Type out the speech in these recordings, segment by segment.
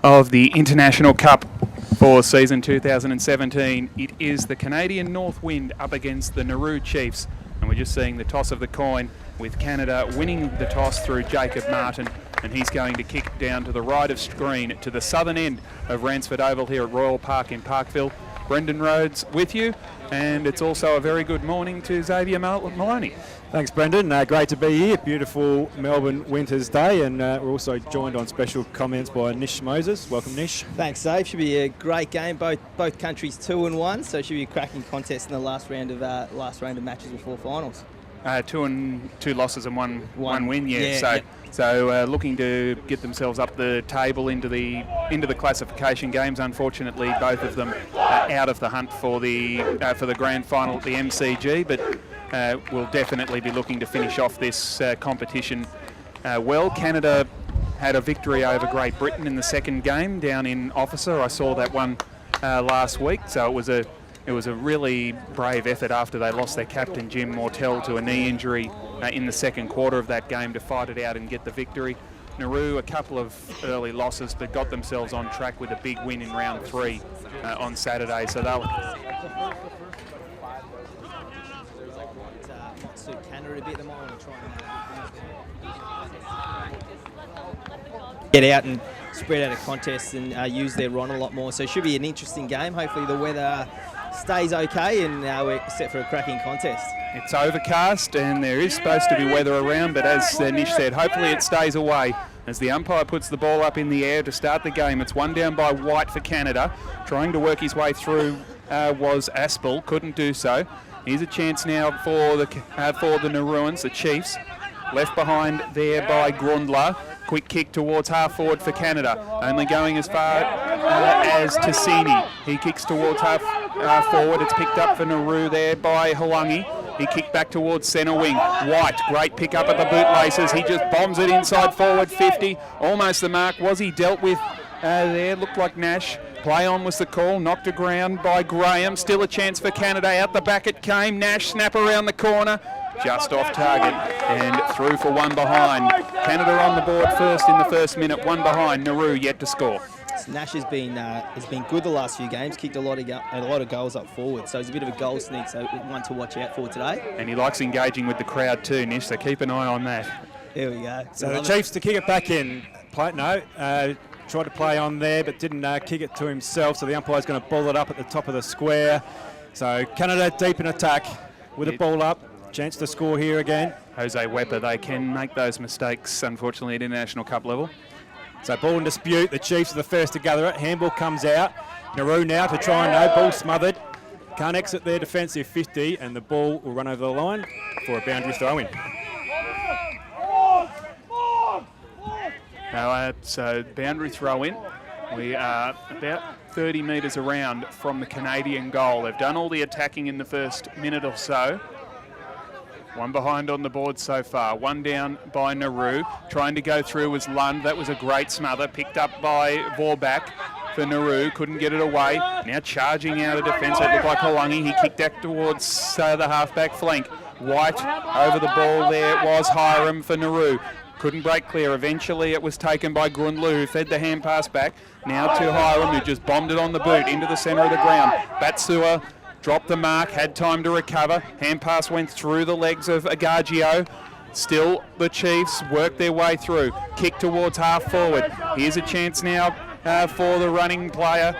of the International Cup for season 2017. It is the Canadian North Wind up against the Nauru Chiefs, and we're just seeing the toss of the coin with Canada winning the toss through Jacob Martin, and he's going to kick down to the right of screen to the southern end of Ransford Oval here at Royal Park in Parkville. Brendan Rhodes with you, and it's also a very good morning to Xavier Maloney. Thanks, Brendan. Great to be here. Beautiful Melbourne winter's day, and we're also joined on special comments by Nish Moses. Welcome, Nish. Thanks, Dave. Should be a great game. Both countries 2-1, so it should be a cracking contest in the last round of matches before finals. 2 losses and one win. Yeah. So looking to get themselves up the table into the classification games. Unfortunately, both of them out of the hunt for the grand final at the MCG, but we'll definitely be looking to finish off this competition well. Canada had a victory over Great Britain in the second game down in Officer. I saw that one last week, so it was a really brave effort after they lost their captain Jim Mortell to a knee injury in the second quarter of that game to fight it out and get the victory. Nauru, a couple of early losses, but got themselves on track with a big win in round 3 on Saturday. So they'll suit Canada a bit. They might want to try and get out and spread out a contest and use their run a lot more. So it should be an interesting game. Hopefully the weather stays okay and we're set for a cracking contest. It's overcast and there is supposed to be weather around, but as Nish said, hopefully it stays away. As the umpire puts the ball up in the air to start the game, it's one down by White for Canada. Trying to work his way through was Aspel, couldn't do so. Here's a chance now for the Nauruans, the Chiefs. Left behind there by Grundler. Quick kick towards half forward for Canada. Only going as far as Tassini. He kicks towards half forward. It's picked up for Nauru there by Hawangi. He kicked back towards centre wing. White, great pick up at the bootlaces. He just bombs it inside forward 50. Almost the mark. Was he dealt with there? Looked like Nash. Play on was the call, knocked aground by Graham. Still a chance for Canada. Out the back it came. Nash snap around the corner. Just off target and through for one behind. Canada on the board first in the first minute, one behind. Nauru yet to score. Nash has been good the last few games, kicked a lot of goals up forward, so he's a bit of a goal sneak, so one to watch out for today. And he likes engaging with the crowd too, Nish, so keep an eye on that. There we go. So the Chiefs to kick it back in. Tried to play on there, but didn't kick it to himself, so the umpire's going to ball it up at the top of the square. So Canada deep in attack with the ball up. Chance to score here again. Jose Weber, they can make those mistakes, unfortunately, at International Cup level. So ball in dispute. The Chiefs are the first to gather it. Handball comes out. Nauru now to try and no. Ball smothered. Can't exit their defensive 50, and the ball will run over the line for a boundary throw-in. So boundary throw-in. We are about 30 metres around from the Canadian goal. They've done all the attacking in the first minute or so. One behind on the board so far. One down by Nauru. Trying to go through was Lund. That was a great smother. Picked up by Vorback for Nauru. Couldn't get it away. Now charging out of defence. That looked like Hawangi. He kicked back towards the half-back flank. White over the ball there. It was Hiram for Nauru. Couldn't break clear. Eventually it was taken by Grundler, who fed the hand pass back. Now to Hiram, who just bombed it on the boot into the centre of the ground. Batsua dropped the mark, had time to recover. Hand pass went through the legs of Agagio. Still the Chiefs work their way through. Kick towards half forward. Here's a chance now for the running player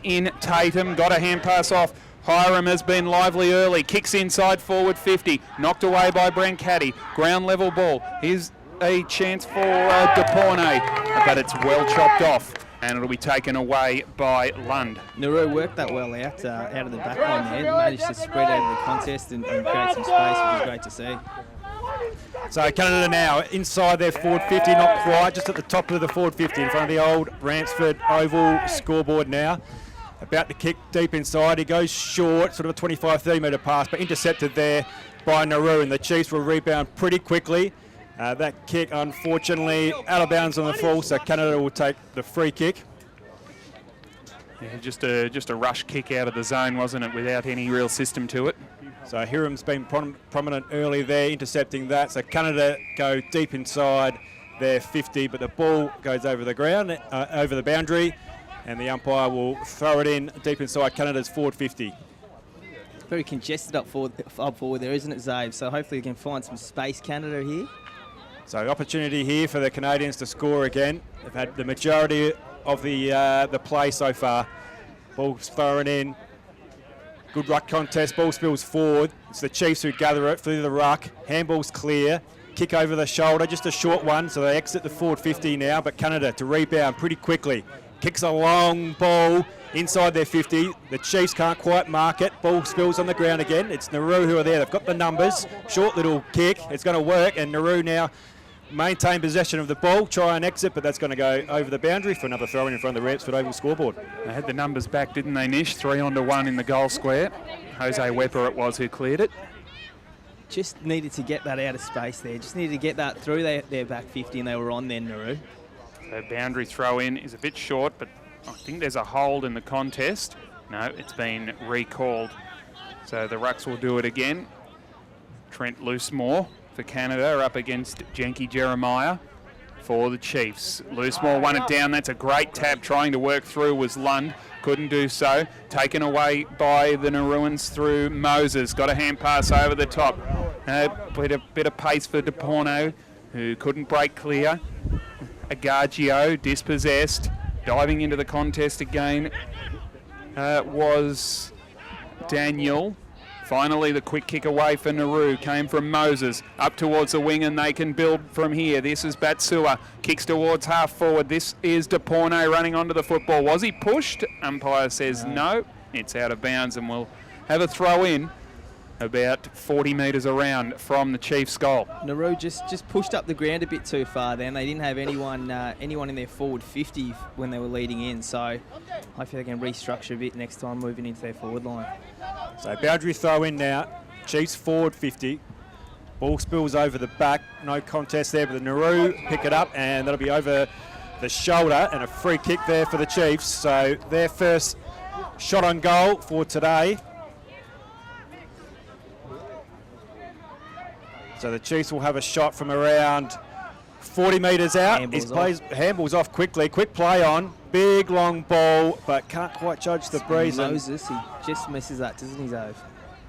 in Tatum. Got a hand pass off. Hiram has been lively early. Kicks inside forward 50. Knocked away by Brancati. Ground level ball. Here's a chance for Deporne, but it's well chopped off, and it'll be taken away by Lund. Nauru worked that well out of the back line there, managed to spread out of the contest and create some space, which is great to see. So Canada now inside their forward 50, not quite, just at the top of the forward 50 in front of the old Ransford Oval scoreboard now. About to kick deep inside, he goes short, sort of a 25-30 metre pass, but intercepted there by Nauru, and the Chiefs will rebound pretty quickly. That kick, unfortunately, out of bounds on the full, so Canada will take the free kick. Yeah, just a rush kick out of the zone, wasn't it, without any real system to it. So Hiram's been prominent early there, intercepting that. So Canada go deep inside their 50, but the ball goes over the ground, over the boundary, and the umpire will throw it in deep inside Canada's forward 50. Very congested up forward there, isn't it, Zave? So hopefully we can find some space, Canada, here. So opportunity here for the Canadians to score again. They've had the majority of the play so far. Ball's thrown in. Good ruck contest. Ball spills forward. It's the Chiefs who gather it through the ruck. Handball's clear. Kick over the shoulder, just a short one. So they exit the forward 50 now, but Canada to rebound pretty quickly. Kicks a long ball inside their 50. The Chiefs can't quite mark it. Ball spills on the ground again. It's Nauru who are there. They've got the numbers. Short little kick. It's going to work, and Nauru now maintain possession of the ball, try and exit, but that's going to go over the boundary for another throw in front of the Rampsford Oval scoreboard. They had the numbers back, didn't they, Nish? 3-1 in the goal square. Jose Weber it was who cleared it. Just needed to get that out of space there. Just needed to get that through their back 50, and they were on then, Nauru. The boundary throw in is a bit short, but I think there's a hold in the contest. No, it's been recalled. So the Rucks will do it again. Trent Loosemore for Canada up against Jenky Jeremiah for the Chiefs. Loosemore won it down. That's a great tap. Trying to work through was Lund. Couldn't do so. Taken away by the Nauruans through Moses. Got a hand pass over the top. Bit of pace for De Porno, who couldn't break clear. Agagio dispossessed. Diving into the contest again was Daniel. Finally, the quick kick away for Nauru came from Moses. Up towards the wing, and they can build from here. This is Batsua. Kicks towards half forward. This is De Porno running onto the football. Was he pushed? Umpire says no. It's out of bounds, and we'll have a throw in about 40 metres around from the Chiefs' goal. Nauru just pushed up the ground a bit too far then. They didn't have anyone in their forward 50 when they were leading in, so hopefully they can restructure a bit next time moving into their forward line. So boundary throw in now. Chiefs forward 50. Ball spills over the back. No contest there, but the Nauru pick it up, and that'll be over the shoulder, and a free kick there for the Chiefs. So their first shot on goal for today. So the Chiefs will have a shot from around 40 metres out. Handball's off quickly. Quick play on. Big, long ball, but can't quite judge the breeze. Moses, he just misses that, doesn't he, Dave?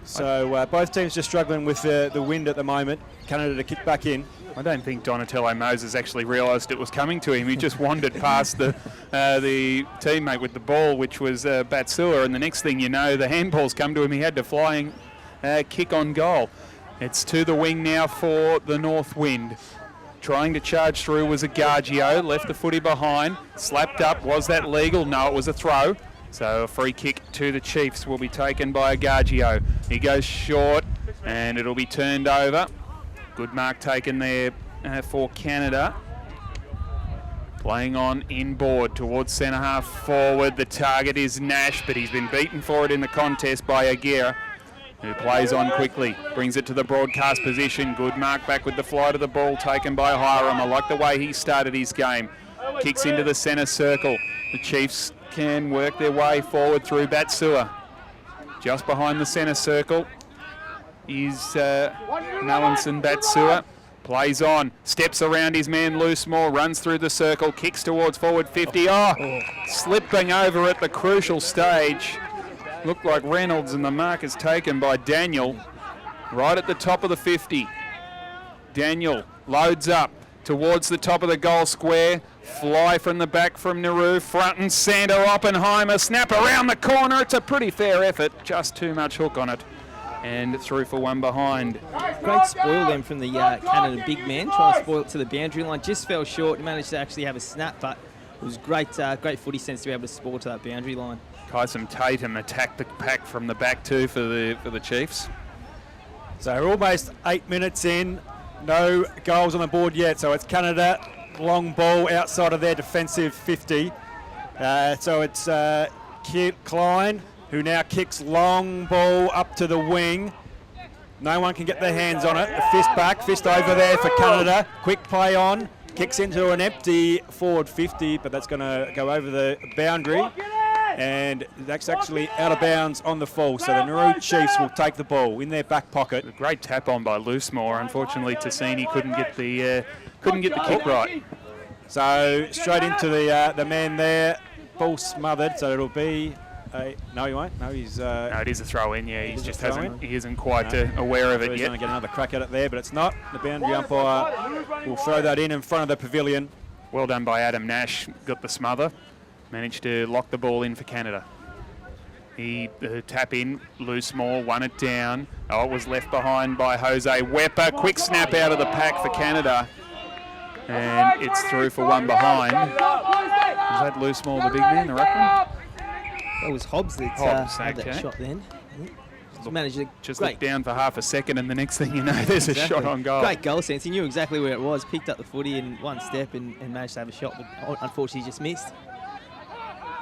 So both teams just struggling with the wind at the moment. Canada to kick back in. I don't think Donatello Moses actually realised it was coming to him. He just wandered past the teammate with the ball, which was Batsua, and the next thing you know, the handball's come to him. He had to flying kick on goal. It's to the wing now for the North Wind. Trying to charge through was Agagio, left the footy behind, slapped up. Was that legal? No, it was a throw. So a free kick to the Chiefs will be taken by Agagio. He goes short, and it'll be turned over. Good mark taken there for Canada. Playing on inboard towards centre half forward. The target is Nash, but he's been beaten for it in the contest by Aguirre, who plays on quickly, brings it to the broadcast position. Good mark back with the flight of the ball taken by Hiram. I like the way he started his game. Kicks into the centre circle. The Chiefs can work their way forward through Batsua. Just behind the centre circle is Nalanson Batsua. Plays on, steps around his man Loosemore, runs through the circle, kicks towards forward 50. Slipping over at the crucial stage. Looked like Reynolds, and the mark is taken by Daniel right at the top of the 50. Daniel loads up towards the top of the goal square. Fly from the back from Nauru. Front and centre, Oppenheimer. Snap around the corner. It's a pretty fair effort. Just too much hook on it. And through for one behind. Great spoil then from the Canada big man. Trying to spoil it to the boundary line. Just fell short. He managed to actually have a snap, but it was great footy sense to be able to spoil to that boundary line. Kaisam Tatum attacked the pack from the back too for the Chiefs. So we're almost 8 minutes in. No goals on the board yet. So it's Canada, long ball outside of their defensive 50. So it's Klein, who now kicks long ball up to the wing. No one can get their hands on it. A fist back, fist over there for Canada. Quick play on. Kicks into an empty forward 50, but that's going to go over the boundary. And that's actually out of bounds on the fall. So the Nauru Chiefs will take the ball in their back pocket. A great tap on by Loosemore. Unfortunately, Tassini couldn't get the Couldn't get the kick right. So straight into the man there. Ball smothered, so it'll be no, he won't. No, he's. No, it is a throw in. Yeah, he just hasn't. He isn't quite aware of it He's yet. going to get another crack at it there, but it's not. The boundary umpire will throw that in front of the pavilion. Well done by Adam Nash. Got the smother. Managed to lock the ball in for Canada. He tap in, loose more, won it down. Oh, it was left behind by Jose Wepa. Quick snap out of the pack for Canada. And it's through for one behind. Was that loose more, the big man, the ruckman? That was Hobbs that had that shot then. Just managed to looked down for half a second, and the next thing you know, there's a shot on goal. Great goal sense. He knew exactly where it was, picked up the footy in one step and managed to have a shot, but unfortunately just missed.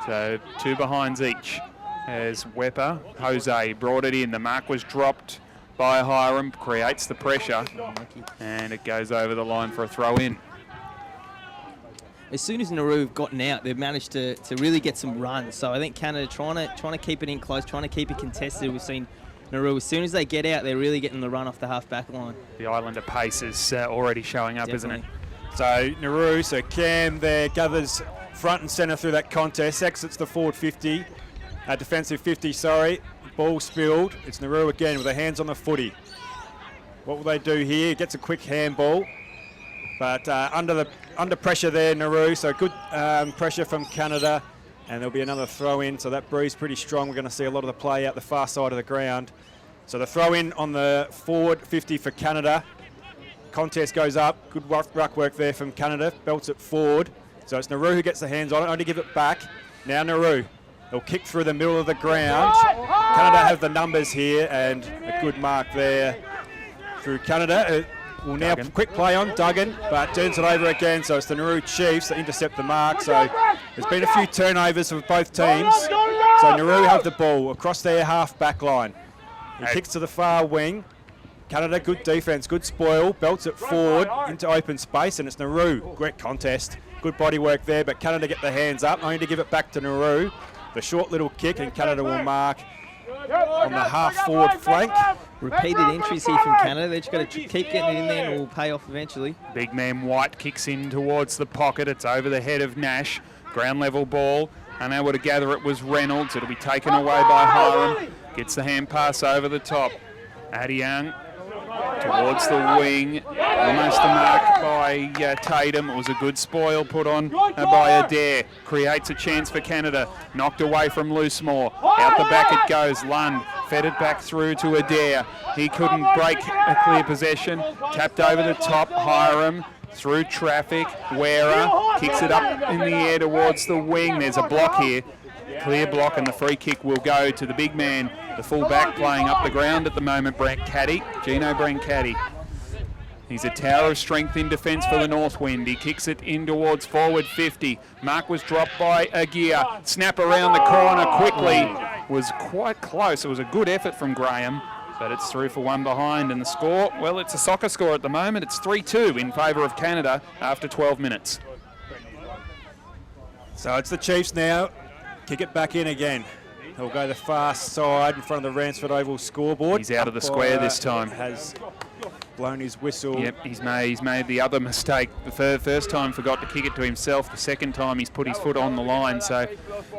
So 2 behinds each as Wepa. Jose brought it in. The mark was dropped by Hiram, creates the pressure, and it goes over the line for a throw in. As soon as Nauru have gotten out, they've managed to really get some runs. So I think Canada trying to keep it in close, trying to keep it contested. We've seen Nauru, as soon as they get out, they're really getting the run off the half-back line. The Islander pace is already showing up, Definitely. isn't it? So Nauru, Cam there gathers front and centre through that contest, exits the forward 50, defensive 50, sorry. Ball spilled. It's Nauru again with their hands on the footy. What will they do here? Gets a quick handball. But under pressure there, Nauru, so good pressure from Canada, and there'll be another throw-in, so that breeze pretty strong. We're going to see a lot of the play out the far side of the ground. So the throw-in on the forward 50 for Canada. Contest goes up, good ruck work there from Canada, belts it forward. So it's Nauru who gets the hands on it, only give it back. Now Nauru, they'll kick through the middle of the ground. Canada have the numbers here, and a good mark there through Canada. Will now quick play on Duggan, but turns it over again, so it's the Nauru Chiefs that intercept the mark. So there's been a few turnovers for both teams. So Nauru have the ball across their half-back line. He kicks to the far wing. Canada, good defence, good spoil, belts it forward into open space, and it's Nauru. Great contest, good body work there, but Canada get their hands up, only to give it back to Nauru. The short little kick, and Canada will mark on the half-forward flank. Repeated entries here from Canada. They've just got to keep getting it in there and it will pay off eventually. Big man White kicks in towards the pocket. It's over the head of Nash. Ground level ball. Unable to gather it was Reynolds. It'll be taken away by Hiram. Gets the hand pass over the top. Adiang towards the wing. Almost the mark by Tatum. It was a good spoil put on by Adair. Creates a chance for Canada. Knocked away from Loosemore. Out the back it goes. Lund fed it back through to Adair. He couldn't break a clear possession. Tapped over the top. Hiram through traffic. Wera kicks it up in the air towards the wing. There's a block here. Clear block, and the free kick will go to the big man, the full-back playing up the ground at the moment, Gino Brancati. He's a tower of strength in defence for the Northwind. He kicks it in towards forward 50. Mark was dropped by Aguirre. Snap around the corner quickly. Was quite close. It was a good effort from Graham, but it's through for one behind. And the score, well, it's a soccer score at the moment. It's 3-2 in favour of Canada after 12 minutes. So it's the Chiefs now. Kick it back in again. He'll go the far side in front of the Ransford Oval scoreboard. He's out of the square this time. Has blown his whistle. Yep, he's made the other mistake. The first time forgot to kick it to himself. The second time he's put his foot on the line. So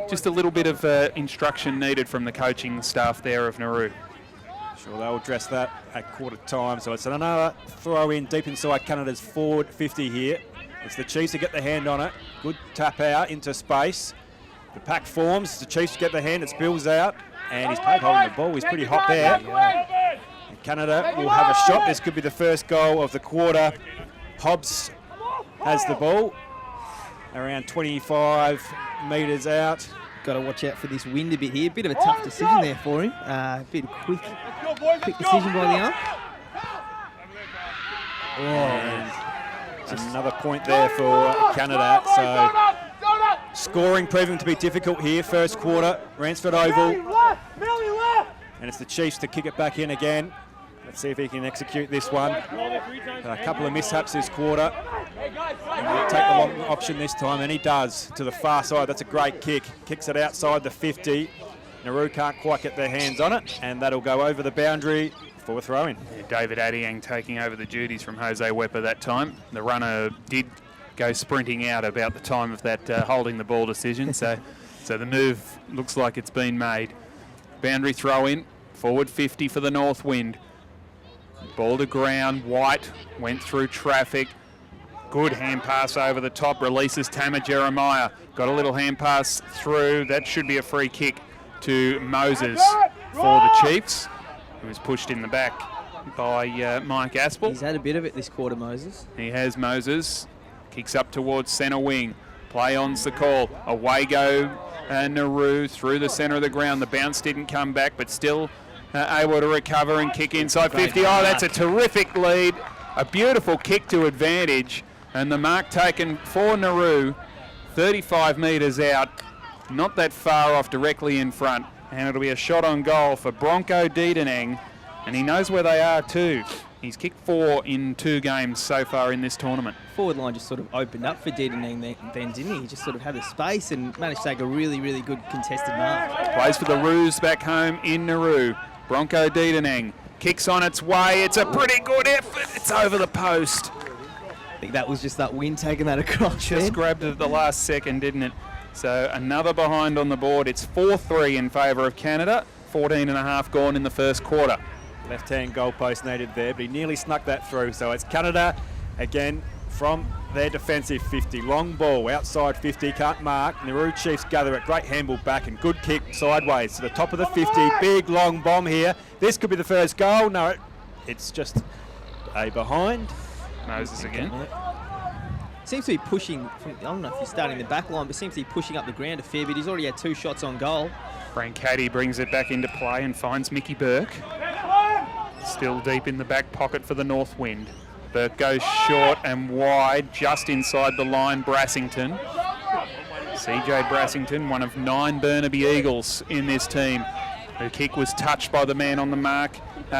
just a little bit of instruction needed from the coaching staff there of Nauru. Sure, they'll address that at quarter time. So it's another throw in deep inside Canada's forward 50 here. It's the Chiefs to get the hand on it. Good tap out into space. The pack forms, the Chiefs get the hand, it spills out, and he's played holding the ball. He's pretty hot there. And Canada will have a shot. This could be the first goal of the quarter. Hobbs has the ball, around 25 metres out. Got to watch out for this wind a bit here. Bit of a tough decision there for him. A bit of quick decision by the ump. And another point there for Canada. So scoring proving to be difficult here, first quarter. Ransford Oval. And it's the Chiefs to kick it back in again. Let's see if he can execute this one. A couple of mishaps this quarter. And he'll take the long option this time, and he does, to the far side. That's a great kick. Kicks it outside the 50. Nauru can't quite get their hands on it, and that'll go over the boundary for throw-in. Yeah, David Adiang taking over the duties from Jose Wepa that time. The runner did go sprinting out about the time of that holding the ball decision, so the move looks like it's been made. Boundary throw-in, forward 50 for the North Wind. Ball to ground, White went through traffic. Good hand pass over the top, releases Tama Jeremiah. Got a little hand pass through, that should be a free kick to Moses for the Chiefs, who was pushed in the back by Mike Aspel. He's had a bit of it this quarter, Moses. He has Moses, kicks up towards centre wing. Play on's the call. Away go Nauru through the centre of the ground. The bounce didn't come back, but still able to recover and kick inside 50. Oh, that's a terrific lead. A beautiful kick to advantage. And the mark taken for Nauru, 35 metres out. Not that far off, directly in front. And it'll be a shot on goal for Bronco Diedeneng. And he knows where they are too. He's kicked 4 in 2 games so far in this tournament. Forward line just sort of opened up for Diedeneng then, didn't he? He just sort of had the space and managed to take a really, really good contested mark. Plays for the Roos back home in Nauru. Bronco Diedeneng kicks on its way. It's a pretty good effort. It's over the post. I think that was just that wind taking that across. Just grabbed it at the last second, didn't it? So another behind on the board. It's 4-3 in favour of Canada. 14.5 gone in the first quarter. Left-hand goalpost needed there, but he nearly snuck that through. So it's Canada again from their defensive 50. Long ball outside 50, can't mark. Nauru Chiefs gather it. Great handball back and good kick sideways to the top of the 50. Big long bomb here. This could be the first goal. No, it's just a behind. Moses again. Seems to be pushing from, I don't know if he's starting the back line, but seems to be pushing up the ground a fair bit. He's already had 2 shots on goal. Frank Caddy brings it back into play and finds Mickey Burke. Still deep in the back pocket for the North Wind. Burke goes short and wide, just inside the line, Brassington. CJ Brassington, one of 9 Burnaby Eagles in this team. Her kick was touched by the man on the mark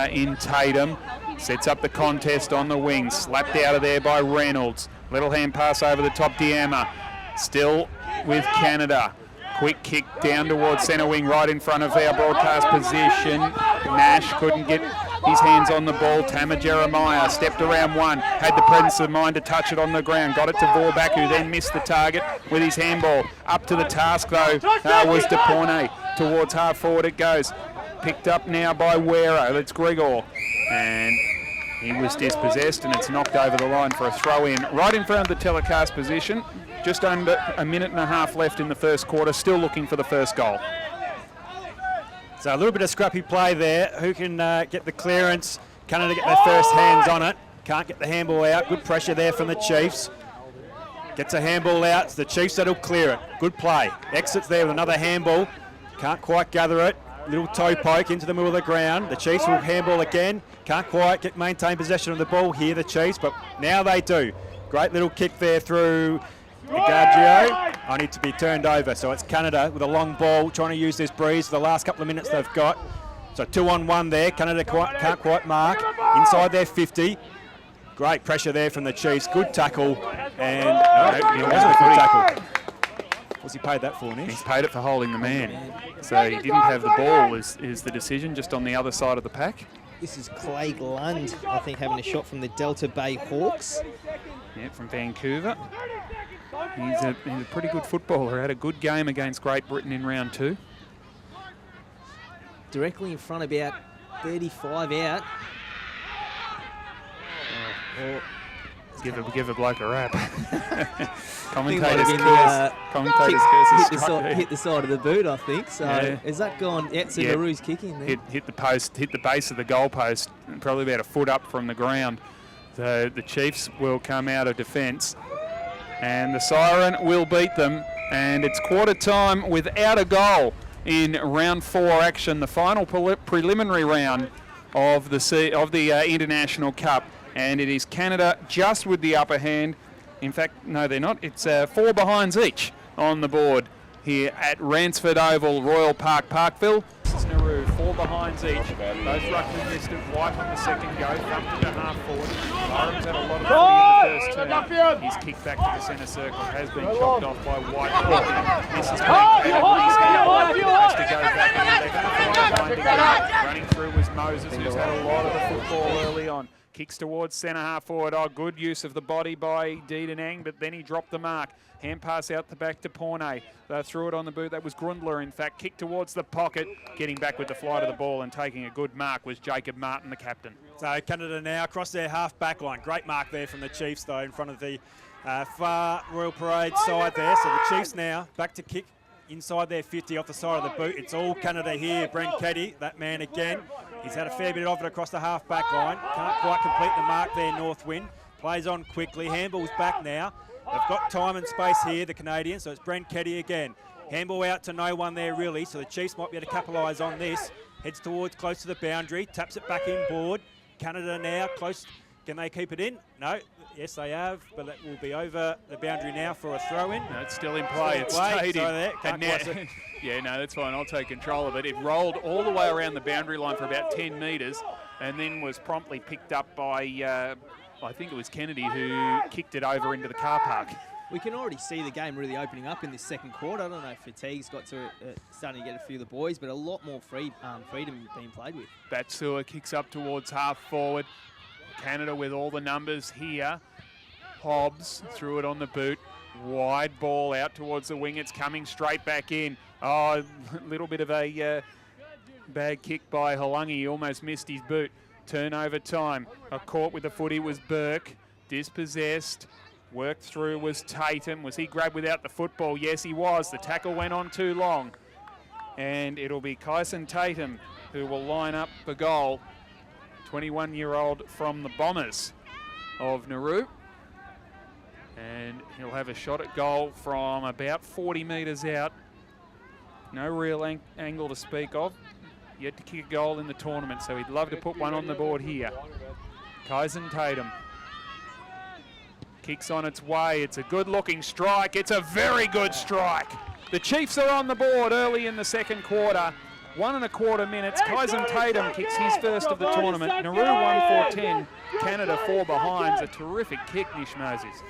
in Tatum. Sets up the contest on the wing, slapped out of there by Reynolds. Little hand pass over the top, Diama. Still with Canada. Quick kick down towards centre wing, right in front of our broadcast position. Nash couldn't get his hands on the ball. Tama Jeremiah stepped around one, had the presence of mind to touch it on the ground. Got it to Vorback, who then missed the target with his handball. Up to the task, though, was DePorne. Towards half forward it goes. Picked up now by Wero. That's Gregor. And he was dispossessed, and it's knocked over the line for a throw-in right in front of the telecast position. Just under a minute and a half left in the first quarter, still looking for the first goal. So a little bit of scrappy play there. Who can get the clearance? Canada get their first hands on it. Can't get the handball out. Good pressure there from the Chiefs. Gets a handball out. It's the Chiefs that'll clear it. Good play. Exits there with another handball. Can't quite gather it. Little toe poke into the middle of the ground. The Chiefs will handball again. Can't quite maintain possession of the ball here, the Chiefs, but now they do. Great little kick there through Agaggio. Only to be turned over. So it's Canada with a long ball, trying to use this breeze for the last couple of minutes they've got. So 2-on-1 there. Canada can't quite mark. Inside their 50. Great pressure there from the Chiefs. Good tackle. And no, it wasn't a good tackle. What's he paid that for, Nish? He's paid it for holding the man. So he didn't have the ball is the decision, just on the other side of the pack. This is Clay Lund, I think, having a shot from the Delta Bay Hawks. Yeah, from Vancouver. He's a pretty good footballer. Had a good game against Great Britain in round 2. Directly in front, about 35 out. Give a bloke a rap. Commentators hit the side of the boot, I think. So has that gone? Yeah, so Nauru's kicking there. Hit the post, hit the base of the goal post, probably about a foot up from the ground. So the Chiefs will come out of defence, and the siren will beat them. And it's quarter time without a goal in round 4 action, the final preliminary round of the International Cup. And it is Canada just with the upper hand. In fact, no, they're not. It's 4 behinds each on the board here at Ransford Oval, Royal Park, Parkville. This is Nauru, 4 behinds each. Both ruckmen missed it. White on the second go, thumped it to half forward. Byram's had a lot of footy in the first term. He's kicked back to the centre circle, has been chopped off by White. This is Frank Caddy with his hand. Has to go back and left. Running through was Moses, who's had a lot of the football early on. Kicks towards centre half forward. Oh, good use of the body by Dedenang, but then he dropped the mark. Hand pass out the back to Porne. They threw it on the boot. That was Grundler, in fact. Kick towards the pocket. Getting back with the flight of the ball and taking a good mark was Jacob Martin, the captain. So Canada now across their half-back line. Great mark there from the Chiefs, though, in front of the far Royal Parade side there. So the Chiefs now back to kick inside their 50 off the side of the boot. It's all Canada here. Brent Keddy, that man again. He's had a fair bit of it across the half-back line. Can't quite complete the mark there, Northwind. Plays on quickly. Handball's back now. They've got time and space here, the Canadians, so it's Brent Keddy again. Handball out to no one there, really, so the Chiefs might be able to capitalise on this. Heads towards close to the boundary, taps it back inboard. Canada now close. Can they keep it in? No. Yes, they have, but that will be over the boundary now for a throw-in. No, it's still in play. It's stayed in. Yeah, no, that's fine. I'll take control of it. It rolled all the way around the boundary line for about 10 metres and then was promptly picked up by, I think it was Kennedy, who kicked it over into the car park. We can already see the game really opening up in this second quarter. I don't know if fatigue's got to starting to get a few of the boys, but a lot more freedom being played with. Batsua kicks up towards half forward. Canada with all the numbers here. Hobbs threw it on the boot. Wide ball out towards the wing. It's coming straight back in. Oh, a little bit of a bad kick by Halangi. He almost missed his boot. Turnover time. Caught with the footy was Burke. Dispossessed. Worked through was Tatum. Was he grabbed without the football? Yes, he was. The tackle went on too long. And it'll be Kyson Tatum who will line up the goal. 21-year-old from the Bombers of Nauru. And he'll have a shot at goal from about 40 metres out. No real angle to speak of. Yet to kick a goal in the tournament, so he'd love to put one on the board here. Kyson Tatum. Kicks on its way. It's a good-looking strike. It's a very good strike. The Chiefs are on the board early in the second quarter. 1.25 minutes. Kyson Tatum kicks his first of the tournament. Nauru 1-4-10. Canada 4 behind. A terrific kick, Nish Moses.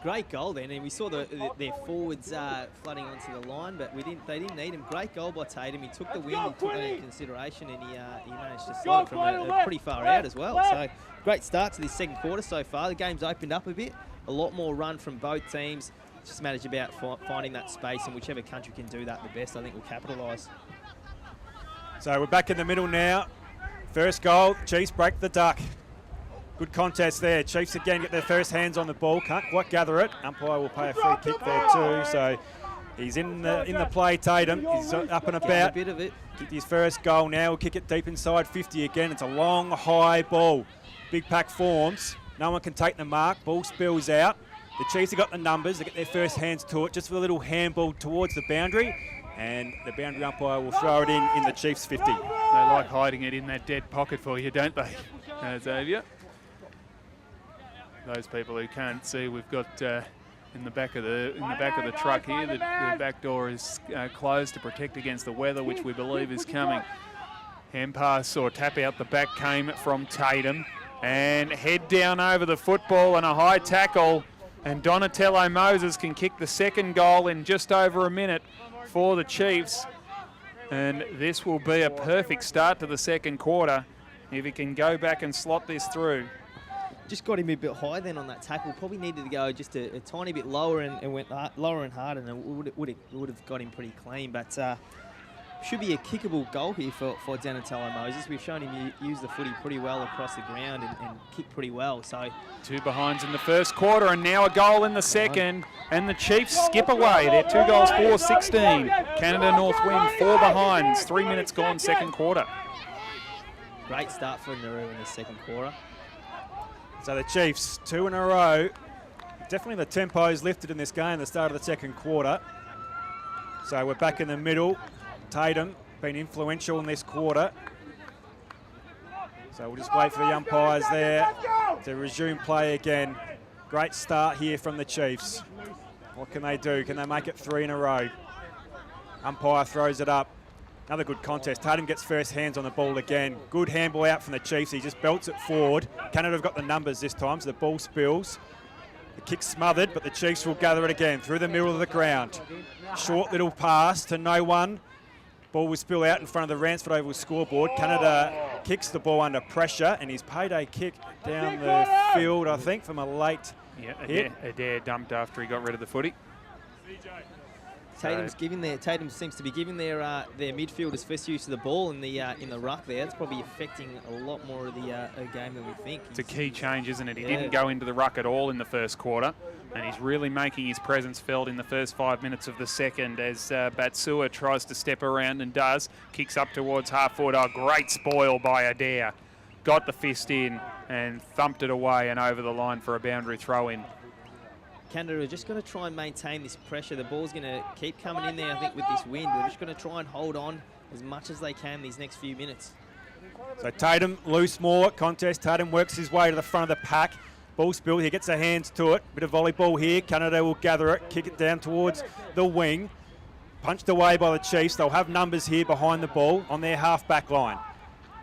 Great goal then, and we saw their forwards flooding onto the line, but they didn't need him. Great goal by Tatum. He took the win, he took that into consideration, and he managed to slot it from a pretty far out as well. So great start to this second quarter so far. The game's opened up a bit. A lot more run from both teams. It's just managed about finding that space, and whichever country can do that the best, I think will capitalise. So we're back in the middle now. First goal, Chiefs break the duck. Good contest there. Chiefs again get their first hands on the ball. Can't quite gather it. Umpire will pay a free kick there too. So he's in the play, Tatum. He's up and about. A bit of it. Kicked his first goal now. He'll kick it deep inside 50 again. It's a long, high ball. Big pack forms. No one can take the mark. Ball spills out. The Chiefs have got the numbers. They get their first hands to it. Just for a little handball towards the boundary. And the boundary umpire will throw it in the Chiefs 50. They like hiding it in that dead pocket for you, don't they, Xavier? Those people who can't see, we've got in the back of the truck here, the back door is closed to protect against the weather, which we believe is coming. Hand pass or tap out the back came from Tatum, and head down over the football and a high tackle, and Donatello Moses can kick the second goal in just over a minute for the Chiefs, and this will be a perfect start to the second quarter if he can go back and slot this through. Just got him a bit high then on that tackle. Probably needed to go just a tiny bit lower and went lower and harder, and it would have got him pretty clean. But should be a kickable goal here for Donatello Moses. We've shown him use the footy pretty well across the ground and kick pretty well. So 2 behinds in the first quarter, and now a goal in the second. And the Chiefs skip away. They're 2 goals, 4-16. Canada North win, 4 behinds. 3 minutes gone, second quarter. Great start for Nauru in the second quarter. So the Chiefs, 2 in a row. Definitely the tempo's lifted in this game at the start of the second quarter. So we're back in the middle. Tatum been influential in this quarter. So we'll just wait for the umpires there to resume play again. Great start here from the Chiefs. What can they do? Can they make it 3 in a row? Umpire throws it up. Another good contest. Tatum gets first hands on the ball again. Good handball out from the Chiefs. He just belts it forward. Canada have got the numbers this time, so the ball spills. The kick's smothered, but the Chiefs will gather it again through the middle of the ground. Short little pass to no one. Ball will spill out in front of the Ransford Oval scoreboard. Canada kicks the ball under pressure, and his payday kick down the field, I think, from a late hit. Adair dumped after he got rid of the footy. Tatum seems to be giving their midfielders first use of the ball in the ruck there. It's probably affecting a lot more of the game than we think. It's a key change, isn't it? He didn't go into the ruck at all in the first quarter, and he's really making his presence felt in the first 5 minutes of the second as Batsua tries to step around and does. Kicks up towards half forward. Oh, great spoil by Adair. Got the fist in and thumped it away and over the line for a boundary throw in. Canada are just going to try and maintain this pressure. The ball's going to keep coming in there, I think, with this wind. They're just going to try and hold on as much as they can these next few minutes. So Tatum, loose more contest. Tatum works his way to the front of the pack. Ball spill, he gets their hands to it. Bit of volleyball here. Canada will gather it, kick it down towards the wing. Punched away by the Chiefs. They'll have numbers here behind the ball on their half-back line.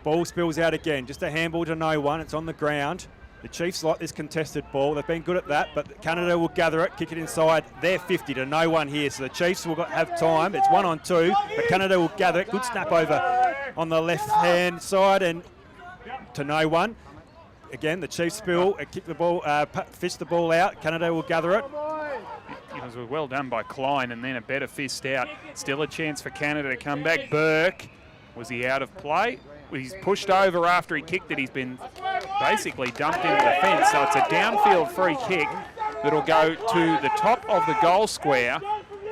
Ball spills out again. Just a handball to no one. It's on the ground. The Chiefs like this contested ball. They've been good at that, but Canada will gather it, kick it inside their 50 to no one here. So the Chiefs will have time. It's 1-on-2, but Canada will gather it. Good snap over on the left-hand side and to no one. Again, the Chiefs spill, kick the ball, fish the ball out. Canada will gather it. It was well done by Klein, and then a better fist out. Still a chance for Canada to come back. Burke, was he out of play? He's pushed over after he kicked it. He's been basically dumped into the fence. So it's a downfield free kick that'll go to the top of the goal square.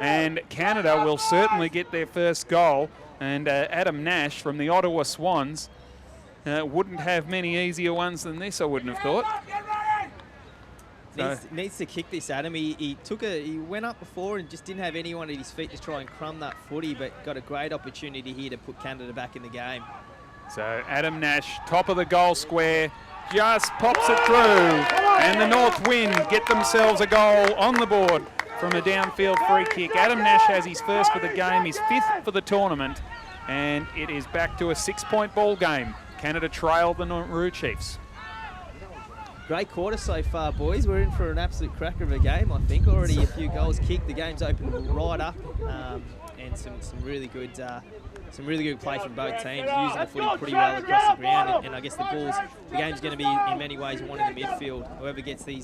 And Canada will certainly get their first goal. And Adam Nash from the Ottawa Swans wouldn't have many easier ones than this, I wouldn't have thought. Needs to kick this, Adam. He went up before and just didn't have anyone at his feet to try and crumb that footy, but got a great opportunity here to put Canada back in the game. So Adam Nash, top of the goal square, just pops it through. And the North Wind get themselves a goal on the board from a downfield free kick. Adam Nash has his first for the game, his fifth for the tournament. And it is back to a 6-point ball game. Canada trail the Nauru Chiefs. Great quarter so far, boys. We're in for an absolute cracker of a game, I think. Already a few goals kicked. The game's opened right up, and some really good play from both teams, using the footy pretty well across the ground. And I guess the game's going to be in many ways won in the midfield. Whoever gets their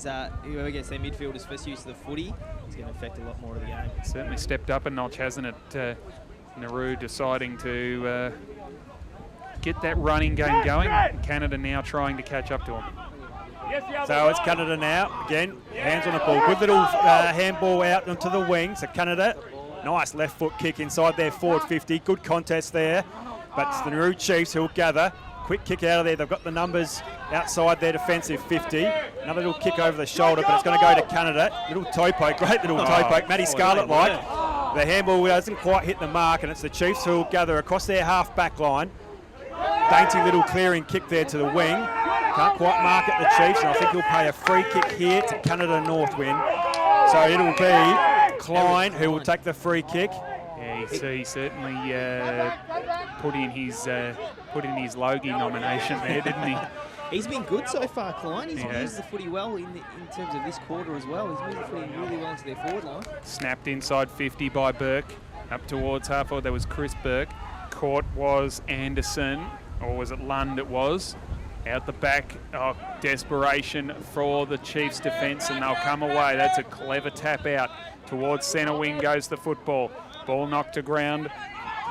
midfielders first use of the footy is going to affect a lot more of the game. Certainly stepped up a notch, hasn't it? Nauru deciding to get that running game going. Canada now trying to catch up to them. So it's Canada now. Again, hands on the ball. Good little handball out onto the wing. So Canada, nice left foot kick inside their forward 50. Good contest there. But it's the Nauru Chiefs who'll gather. Quick kick out of there. They've got the numbers outside their defensive 50. Another little kick over the shoulder, but it's going to go to Canada. Little toe poke, great little toe poke. Matty Scarlett-like. The handball doesn't quite hit the mark, and it's the Chiefs who'll gather across their half-back line. Dainty little clearing kick there to the wing. Can't quite mark at the Chiefs, and I think he'll pay a free kick here to Canada Northwind. So it'll be Klein who will take the free kick. Yeah, he certainly put in his Logie nomination there, didn't he? He's been good so far, Klein. He's used the footy well in terms of this quarter as well. He's moved the footy really well into their forward line. Snapped inside 50 by Burke. Up towards half forward, there was Chris Burke. Caught was Anderson, or was it Lund it was. Out the back, desperation for the Chiefs' defence, and they'll come away. That's a clever tap out. Towards centre wing goes the football. Ball knocked to ground.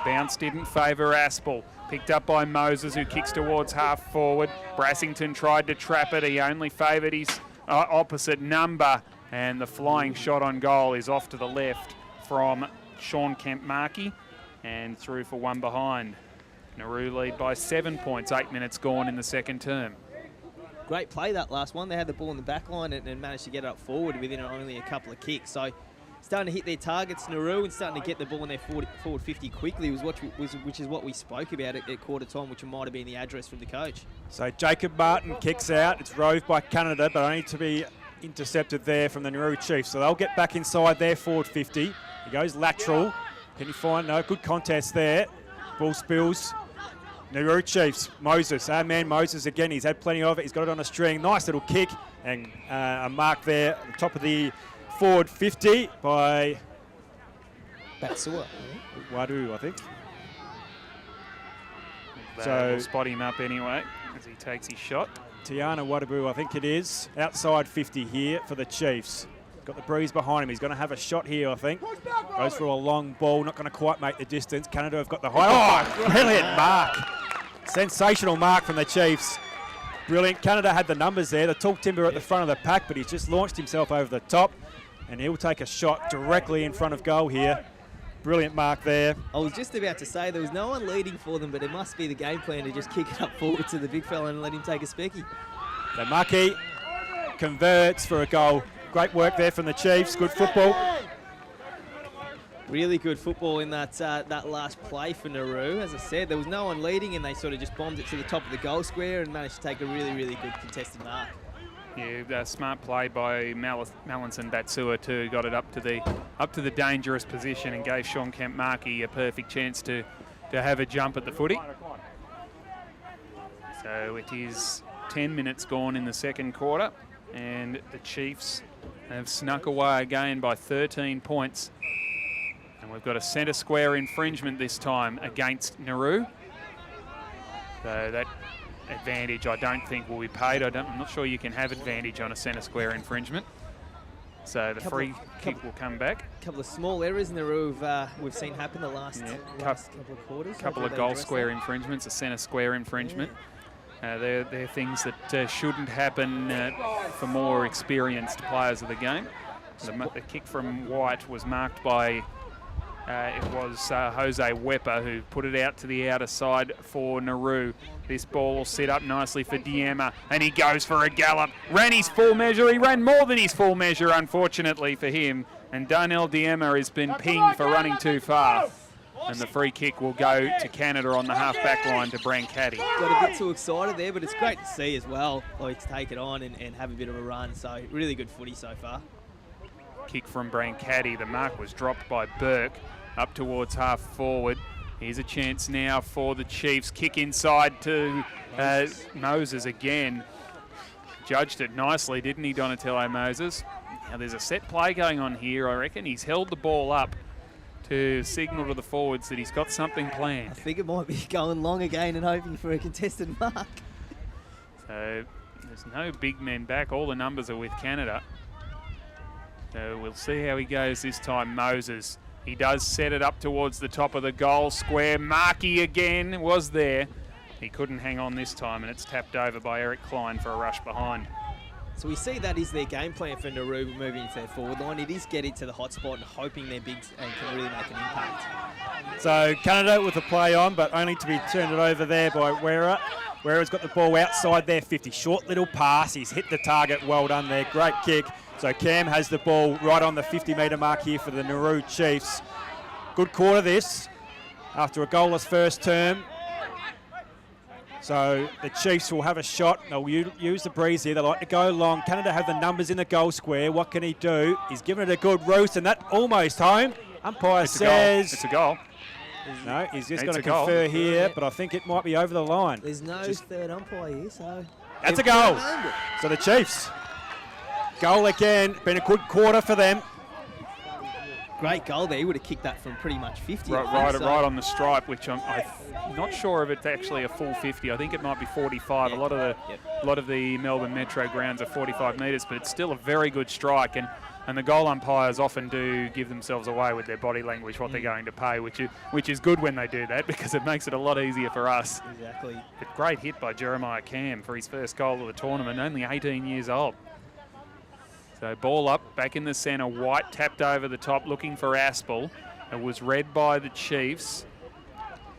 Bounce didn't favour Aspel. Picked up by Moses, who kicks towards half forward. Brassington tried to trap it. He only favoured his opposite number. And the flying shot on goal is off to the left from Sean Kemp-Markey. And through for one behind. Nauru lead by 7 points, 8 minutes gone in the second term. Great play that last one. They had the ball in the back line and managed to get it up forward within only a couple of kicks. So starting to hit their targets, Nauru, and starting to get the ball in their forward 50 quickly, which is what we spoke about at quarter time, which might have been the address from the coach. So Jacob Martin kicks out. It's roved by Canada, but only to be intercepted there from the Nauru Chiefs. So they'll get back inside their forward 50. He goes lateral. Can you find? No, good contest there. Ball spills. Nauru Chiefs, Moses, our man Moses again, he's had plenty of it, he's got it on a string, nice little kick, and a mark there at the top of the forward 50 by Batsua. Wadu, I think. We'll spot him up anyway as he takes his shot. Tiana Wadabu, I think it is, outside 50 here for the Chiefs. Got the breeze behind him. He's going to have a shot here, I think. Goes for a long ball, not going to quite make the distance. Canada have got the high. Oh, brilliant mark. Sensational mark from the Chiefs. Brilliant. Canada had the numbers there. The tall timber at the front of the pack, but he's just launched himself over the top, and he'll take a shot directly in front of goal here. Brilliant mark there. I was just about to say there was no one leading for them, but it must be the game plan to just kick it up forward to the big fella and let him take a specky. So Maki converts for a goal. Great work there from the Chiefs. Good football. Really good football in that last play for Nauru. As I said, there was no one leading, and they sort of just bombed it to the top of the goal square and managed to take a really, really good contested mark. Yeah, smart play by Mallinson Batsua too. Got it up to the dangerous position and gave Sean Kemp Markey a perfect chance to have a jump at the footy. So it is 10 minutes gone in the second quarter, and the Chiefs have snuck away again by 13 points. And we've got a centre square infringement this time against Nauru. So that advantage I don't think will be paid. I'm not sure you can have advantage on a centre square infringement. So the free kick will come back. A couple of small errors in the Nauru we've seen happen the last couple of quarters. A couple of goal square infringements, a centre square infringement. They're things that shouldn't happen for more experienced players of the game. The kick from White was marked by Jose Wepa, who put it out to the outer side for Nauru. This ball will set up nicely for Diema, and he goes for a gallop. Ran his full measure. He ran more than his full measure, unfortunately for him. And Darnell Diema has been pinged for running too far. And the free kick will go to Canada on the half-back line to Brancati. Got a bit too excited there, but it's great to see as well. Like, to take it on and have a bit of a run. So really good footy so far. Kick from Brancati. The mark was dropped by Burke up towards half forward. Here's a chance now for the Chiefs. Kick inside to Moses again. Judged it nicely, didn't he, Donatello Moses? Now there's a set play going on here, I reckon. He's held the ball up to signal to the forwards that he's got something planned. I think it might be going long again and hoping for a contested mark. So there's no big men back. All the numbers are with Canada. So we'll see how he goes this time. Moses. He does set it up towards the top of the goal square. Markey again was there. He couldn't hang on this time, and it's tapped over by Eric Klein for a rush behind. So we see that is their game plan for Nauru moving into their forward line. It is getting to the hot spot and hoping they're big and can really make an impact. So Canada with a play on, but only to be turned it over there by Wera. Wera's got the ball outside their 50. Short little pass. He's hit the target. Well done there. Great kick. So Cam has the ball right on the 50-metre mark here for the Nauru Chiefs. Good quarter this, after a goalless first term. So the Chiefs will have a shot. They'll use the breeze here. They like to go long. Canada have the numbers in the goal square. What can he do? He's given it a good roost, and that almost home. Umpire says... It's a goal. No, he's just going to confer here, but I think it might be over the line. There's no third umpire here, so... That's a goal. So the Chiefs... Goal again, been a good quarter for them. Great goal there. He would have kicked that from pretty much 50. Right on the stripe, which I'm not sure if it's actually a full 50. I think it might be 45. Yeah. A lot of the Melbourne Metro grounds are 45 metres, but it's still a very good strike. And the goal umpires often do give themselves away with their body language, what they're going to pay, which is good when they do that because it makes it a lot easier for us. Exactly. But great hit by Jeremiah Cam for his first goal of the tournament, only 18 years old. So ball up, back in the centre. White tapped over the top, looking for Aspel. It was read by the Chiefs.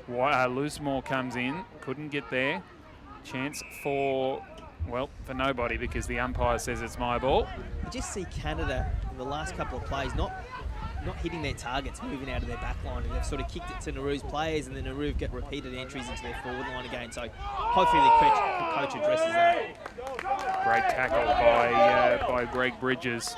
Loosemore comes in, couldn't get there. Chance for nobody because the umpire says it's my ball. You just see Canada in the last couple of plays not hitting their targets, moving out of their back line, and they've sort of kicked it to Nauru's players, and then Nauru get repeated entries into their forward line again. So hopefully the coach addresses that. Great tackle by Greg Bridges.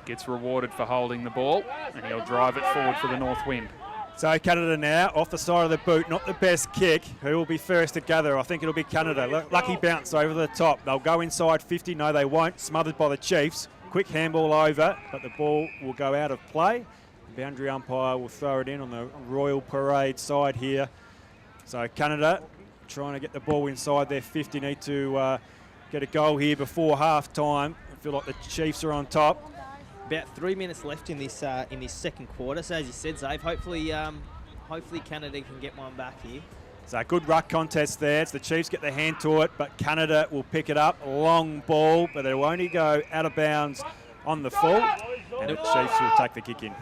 Gets rewarded for holding the ball, and he'll drive it forward for the North Wind. So Canada now off the side of the boot, not the best kick. Who will be first to gather? I think it'll be Canada. Lucky bounce over the top. They'll go inside 50. No, they won't. Smothered by the Chiefs. Quick handball over, but the ball will go out of play. The boundary umpire will throw it in on the Royal Parade side here. So Canada trying to get the ball inside their 50. Need to get a goal here before half-time. I feel like the Chiefs are on top. About 3 minutes left in this second quarter. So as you said, Zave, hopefully Canada can get one back here. So a good ruck contest there. It's the Chiefs get their hand to it, but Canada will pick it up. Long ball, but they will only go out of bounds on the full, and the Chiefs will take the kick in.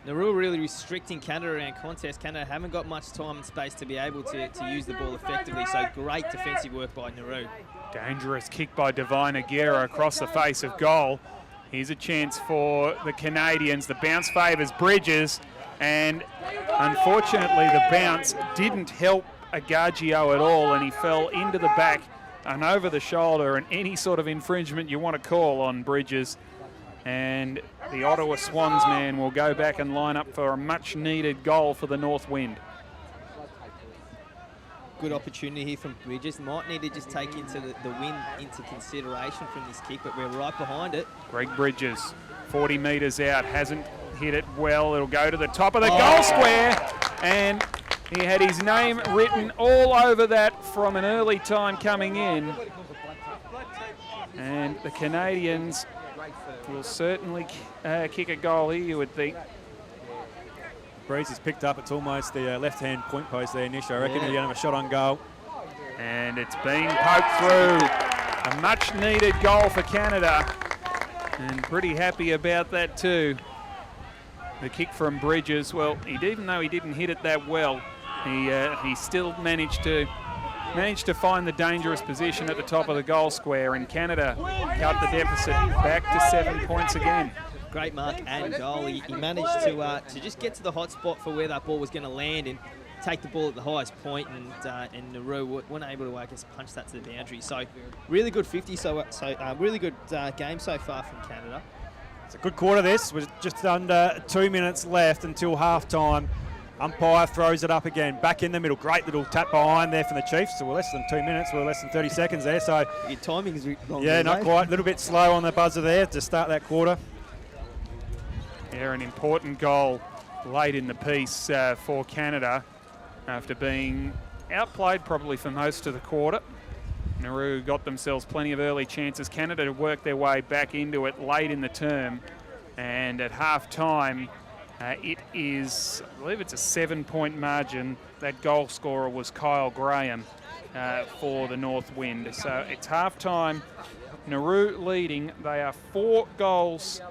Nauru really restricting Canada around contest. Canada haven't got much time and space to be able to use the ball effectively, so great defensive work by Nauru. Dangerous kick by Divine Aguirre across the face of goal. Here's a chance for the Canadians. The bounce favours Bridges, and unfortunately the bounce didn't help Agagio at all, and he fell into the back and over the shoulder, and any sort of infringement you want to call on Bridges. And the Ottawa Swans man will go back and line up for a much-needed goal for the North Wind. Good opportunity here from Bridges. Might need to just take into the win into consideration from this kick, but we're right behind it. Greg Bridges, 40 metres out, hasn't hit it well. It'll go to the top of the goal square, and he had his name written all over that from an early time coming in. And the Canadians will certainly kick a goal here, you would think. Breeze is picked up. It's almost the left-hand point post there, Nish. I reckon he's going to have a shot on goal. And it's been poked through. A much-needed goal for Canada. And pretty happy about that too. The kick from Bridges, well, even though he didn't hit it that well, he still managed to find the dangerous position at the top of the goal square, and Canada cut the deficit back to 7 points again. Great mark and goal. He managed to just get to the hot spot for where that ball was going to land and take the ball at the highest point, and Nauru weren't able to, I guess, punch that to the boundary. So really good 50. So really good game so far from Canada. It's a good quarter this. We're just under 2 minutes left until half-time. Umpire throws it up again, back in the middle. Great little tap behind there from the Chiefs. So we're less than 2 minutes. We're less than 30 seconds there. So your timing is wrong. Yeah, not quite. A little bit slow on the buzzer there to start that quarter. Yeah, an important goal late in the piece for Canada after being outplayed probably for most of the quarter. Nauru got themselves plenty of early chances. Canada worked their way back into it late in the term, and at half-time it is, I believe it's a 7-point margin. That goal scorer was Kyle Graham for the North Wind. So it's half-time. Nauru leading. They are 4 goals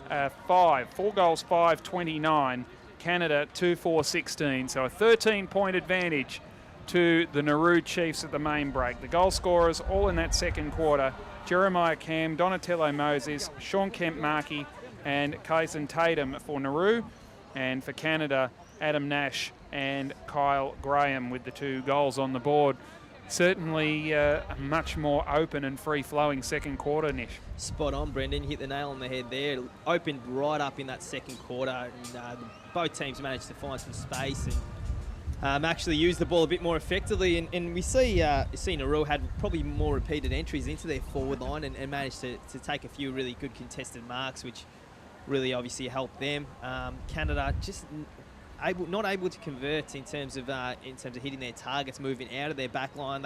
5-29. Canada 2-4-16. So a 13-point advantage to the Nauru Chiefs at the main break. The goal scorers all in that second quarter: Jeremiah Cam, Donatello Moses, Sean Kemp-Markey, and Kaisen Tatum for Nauru. And for Canada, Adam Nash and Kyle Graham with the 2 goals on the board. Certainly a much more open and free-flowing second quarter, Nish. Spot on, Brendan. You hit the nail on the head there. It opened right up in that second quarter, and both teams managed to find some space and actually use the ball a bit more effectively. And we see Nauru had probably more repeated entries into their forward line and managed to take a few really good contested marks, which really obviously helped them. Canada just not able to convert in terms of hitting their targets, moving out of their back line.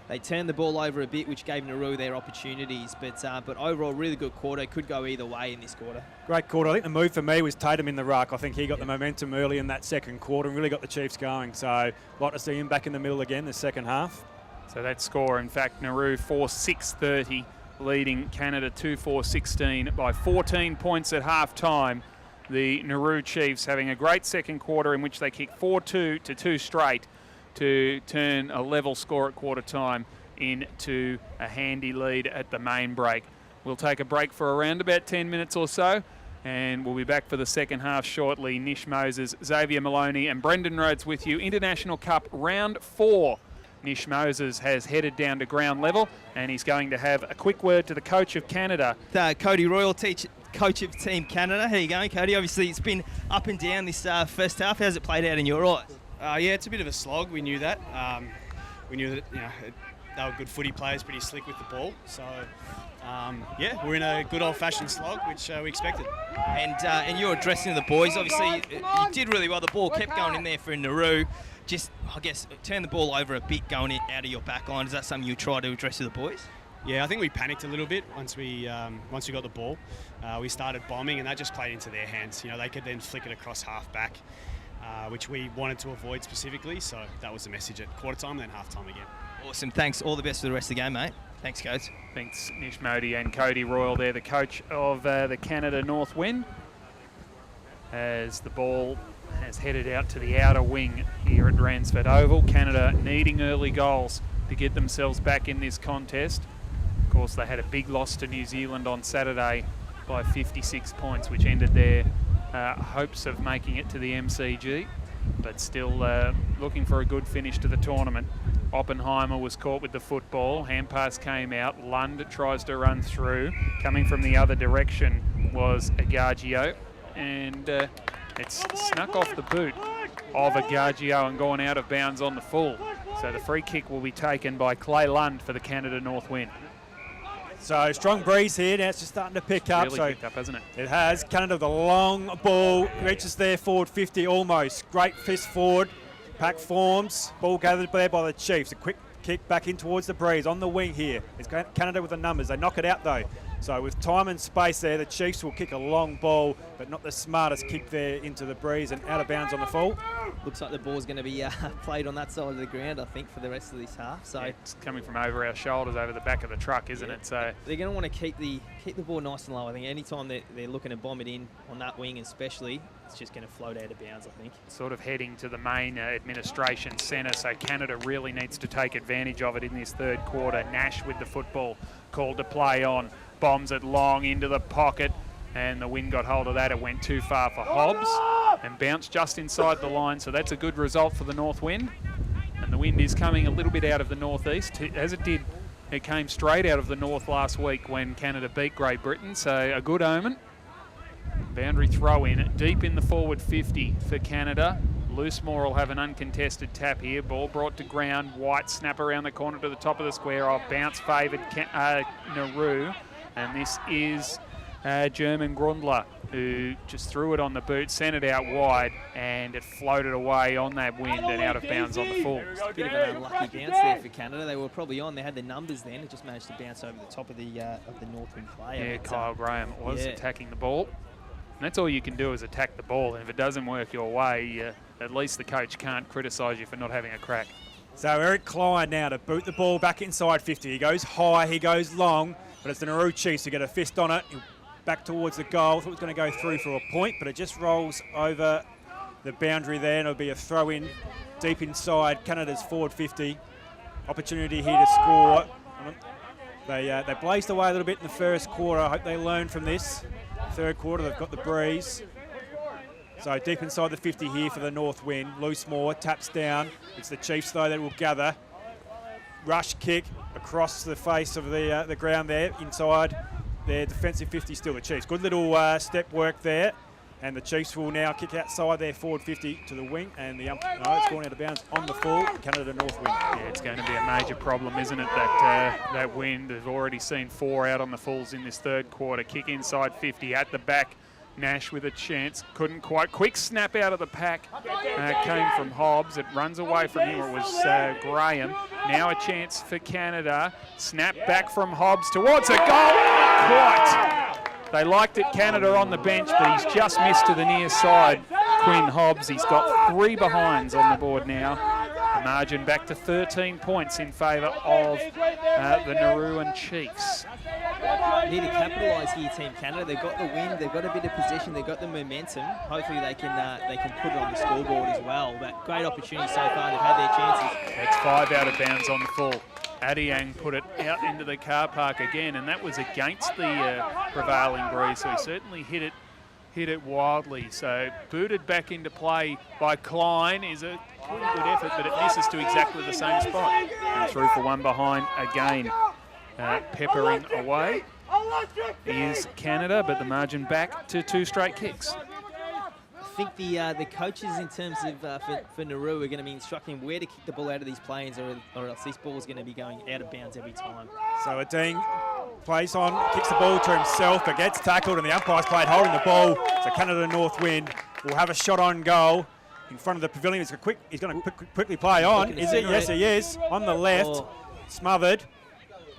They turned the ball over a bit, which gave Nauru their opportunities. But overall, really good quarter. Could go either way in this quarter. Great quarter. I think the move for me was Tatum in the ruck. I think he got the momentum early in that second quarter and really got the Chiefs going. So I'd like to see him back in the middle again the second half. So that score, in fact, Nauru 4-6-30, leading Canada 2-4-16 by 14 points at half-time. The Nauru Chiefs having a great second quarter in which they kicked 4-2 to 2 straight to turn a level score at quarter time into a handy lead at the main break. We'll take a break for around about 10 minutes or so, and we'll be back for the second half shortly. Nish Moses, Xavier Maloney and Brendan Rhodes with you. International Cup Round 4. Nish Moses has headed down to ground level, and he's going to have a quick word to the coach of Canada. Cody Royal, coach of Team Canada. How you going, Cody? Obviously, it's been up and down this first half. How's it played out in your eyes? Yeah, it's a bit of a slog. We knew that. We knew that they were good footy players, pretty slick with the ball. So, yeah, we're in a good old-fashioned slog, which we expected. And you're addressing the boys. Obviously, you did really well. The ball kept going in there for Nauru. just, I guess, turn the ball over a bit going out of your back line. Is that something you try to address with the boys? Yeah, I think we panicked a little bit once we got the ball. We started bombing, and that just played into their hands. You know, they could then flick it across half back, which we wanted to avoid specifically. So that was the message at quarter time, then half time again. Awesome. Thanks. All the best for the rest of the game, mate. Thanks, coach. Thanks, Nish Modi and Cody Royal there, the coach of the Canada North Wind, as the ball has headed out to the outer wing here at Ransford Oval. Canada needing early goals to get themselves back in this contest. Of course, they had a big loss to New Zealand on Saturday by 56 points, which ended their hopes of making it to the MCG, but still looking for a good finish to the tournament. Oppenheimer was caught with the football. Hand pass came out. Lund tries to run through. Coming from the other direction was Agagio, and it's snuck off the boot of Agagio and gone out of bounds on the full. So the free kick will be taken by Clay Lund for the Canada North Wind. So strong breeze here. Now it's just starting to pick up. Really picked up, hasn't it? It has. Canada, the long ball reaches there, forward 50 almost. Great fist forward. Pack forms. Ball gathered there by the Chiefs. A quick kick back in towards the breeze on the wing here. It's Canada with the numbers. They knock it out though. So with time and space there, the Chiefs will kick a long ball, but not the smartest kick there into the breeze and out of bounds on the full. Looks like the ball's going to be played on that side of the ground, I think, for the rest of this half. So yeah, it's coming from over our shoulders, over the back of the truck, isn't it? So they're going to want to keep the ball nice and low. I think anytime they're looking to bomb it in on that wing especially, it's just going to float out of bounds, I think. Sort of heading to the main administration centre, so Canada really needs to take advantage of it in this third quarter. Nash with the football called to play on. Bombs it long into the pocket, and the wind got hold of that. It went too far for Hobbs and bounced just inside the line, so that's a good result for the North Wind. And the wind is coming a little bit out of the northeast, as it did. It came straight out of the north last week when Canada beat Great Britain, so a good omen. Boundary throw in deep in the forward 50 for Canada. Loosemore will have an uncontested tap here. Ball brought to ground. White snap around the corner to the top of the square. Off bounce favoured Nauru. And this is German Grundler, who just threw it on the boot, sent it out wide, and it floated away on that wind and out of bounds on the full. It's a bit of an unlucky bounce there for Canada. They were probably on. They had the numbers then. It just managed to bounce over the top of the North Wind player. Yeah, Kyle Graham was attacking the ball. And that's all you can do is attack the ball. And if it doesn't work your way, at least the coach can't criticise you for not having a crack. So Eric Klein now to boot the ball back inside 50. He goes high, he goes long, but it's the Nauru Chiefs who get a fist on it. Back towards the goal. Thought it was going to go through for a point, but it just rolls over the boundary there, and it'll be a throw in deep inside Canada's forward 50. Opportunity here to score. They blazed away a little bit in the first quarter. I hope they learn from this. Third quarter, they've got the breeze. So deep inside the 50 here for the North Wind. Loosemore taps down. It's the Chiefs, though, that will gather. Rush kick across the face of the ground there, inside their defensive 50, still the Chiefs. Good little step work there. And the Chiefs will now kick outside their forward 50 to the wing. And it's gone out of bounds on the full. Canada North Wind. Yeah, it's going to be a major problem, isn't it, that wind. They've already seen 4 out on the fulls in this third quarter. Kick inside 50 at the back. Nash with a chance, couldn't quite. Quick snap out of the pack, came from Hobbs. It runs away from him, it was Graham. Now a chance for Canada. Snap back from Hobbs towards a goal. Quite. They liked it, Canada on the bench, but he's just missed to the near side. Quinn Hobbs, he's got 3 behinds on the board now. The margin back to 13 points in favour of the Nauruan Chiefs. Need to capitalise here, Team Canada. They've got the win, they've got a bit of possession, they've got the momentum. Hopefully they can put it on the scoreboard as well. But great opportunity so far. They've had their chances. It's 5 out of bounds on the full. Adiang put it out into the car park again, and that was against the prevailing breeze. So he certainly hit it wildly. So booted back into play by Klein is a pretty good effort, but it misses to exactly the same spot. And through for one behind again. Peppering away is Canada, but the margin back to 2 straight kicks. I think the coaches in terms of for Nauru are going to be instructing where to kick the ball out of these planes, or else this ball is going to be going out of bounds every time. So Ading plays on, kicks the ball to himself, but gets tackled, and the umpire's played holding the ball. So Canada North Wind will have a shot on goal. in front of the pavilion. He's going to quickly play on. Is it? Yes, he is. On the left, smothered.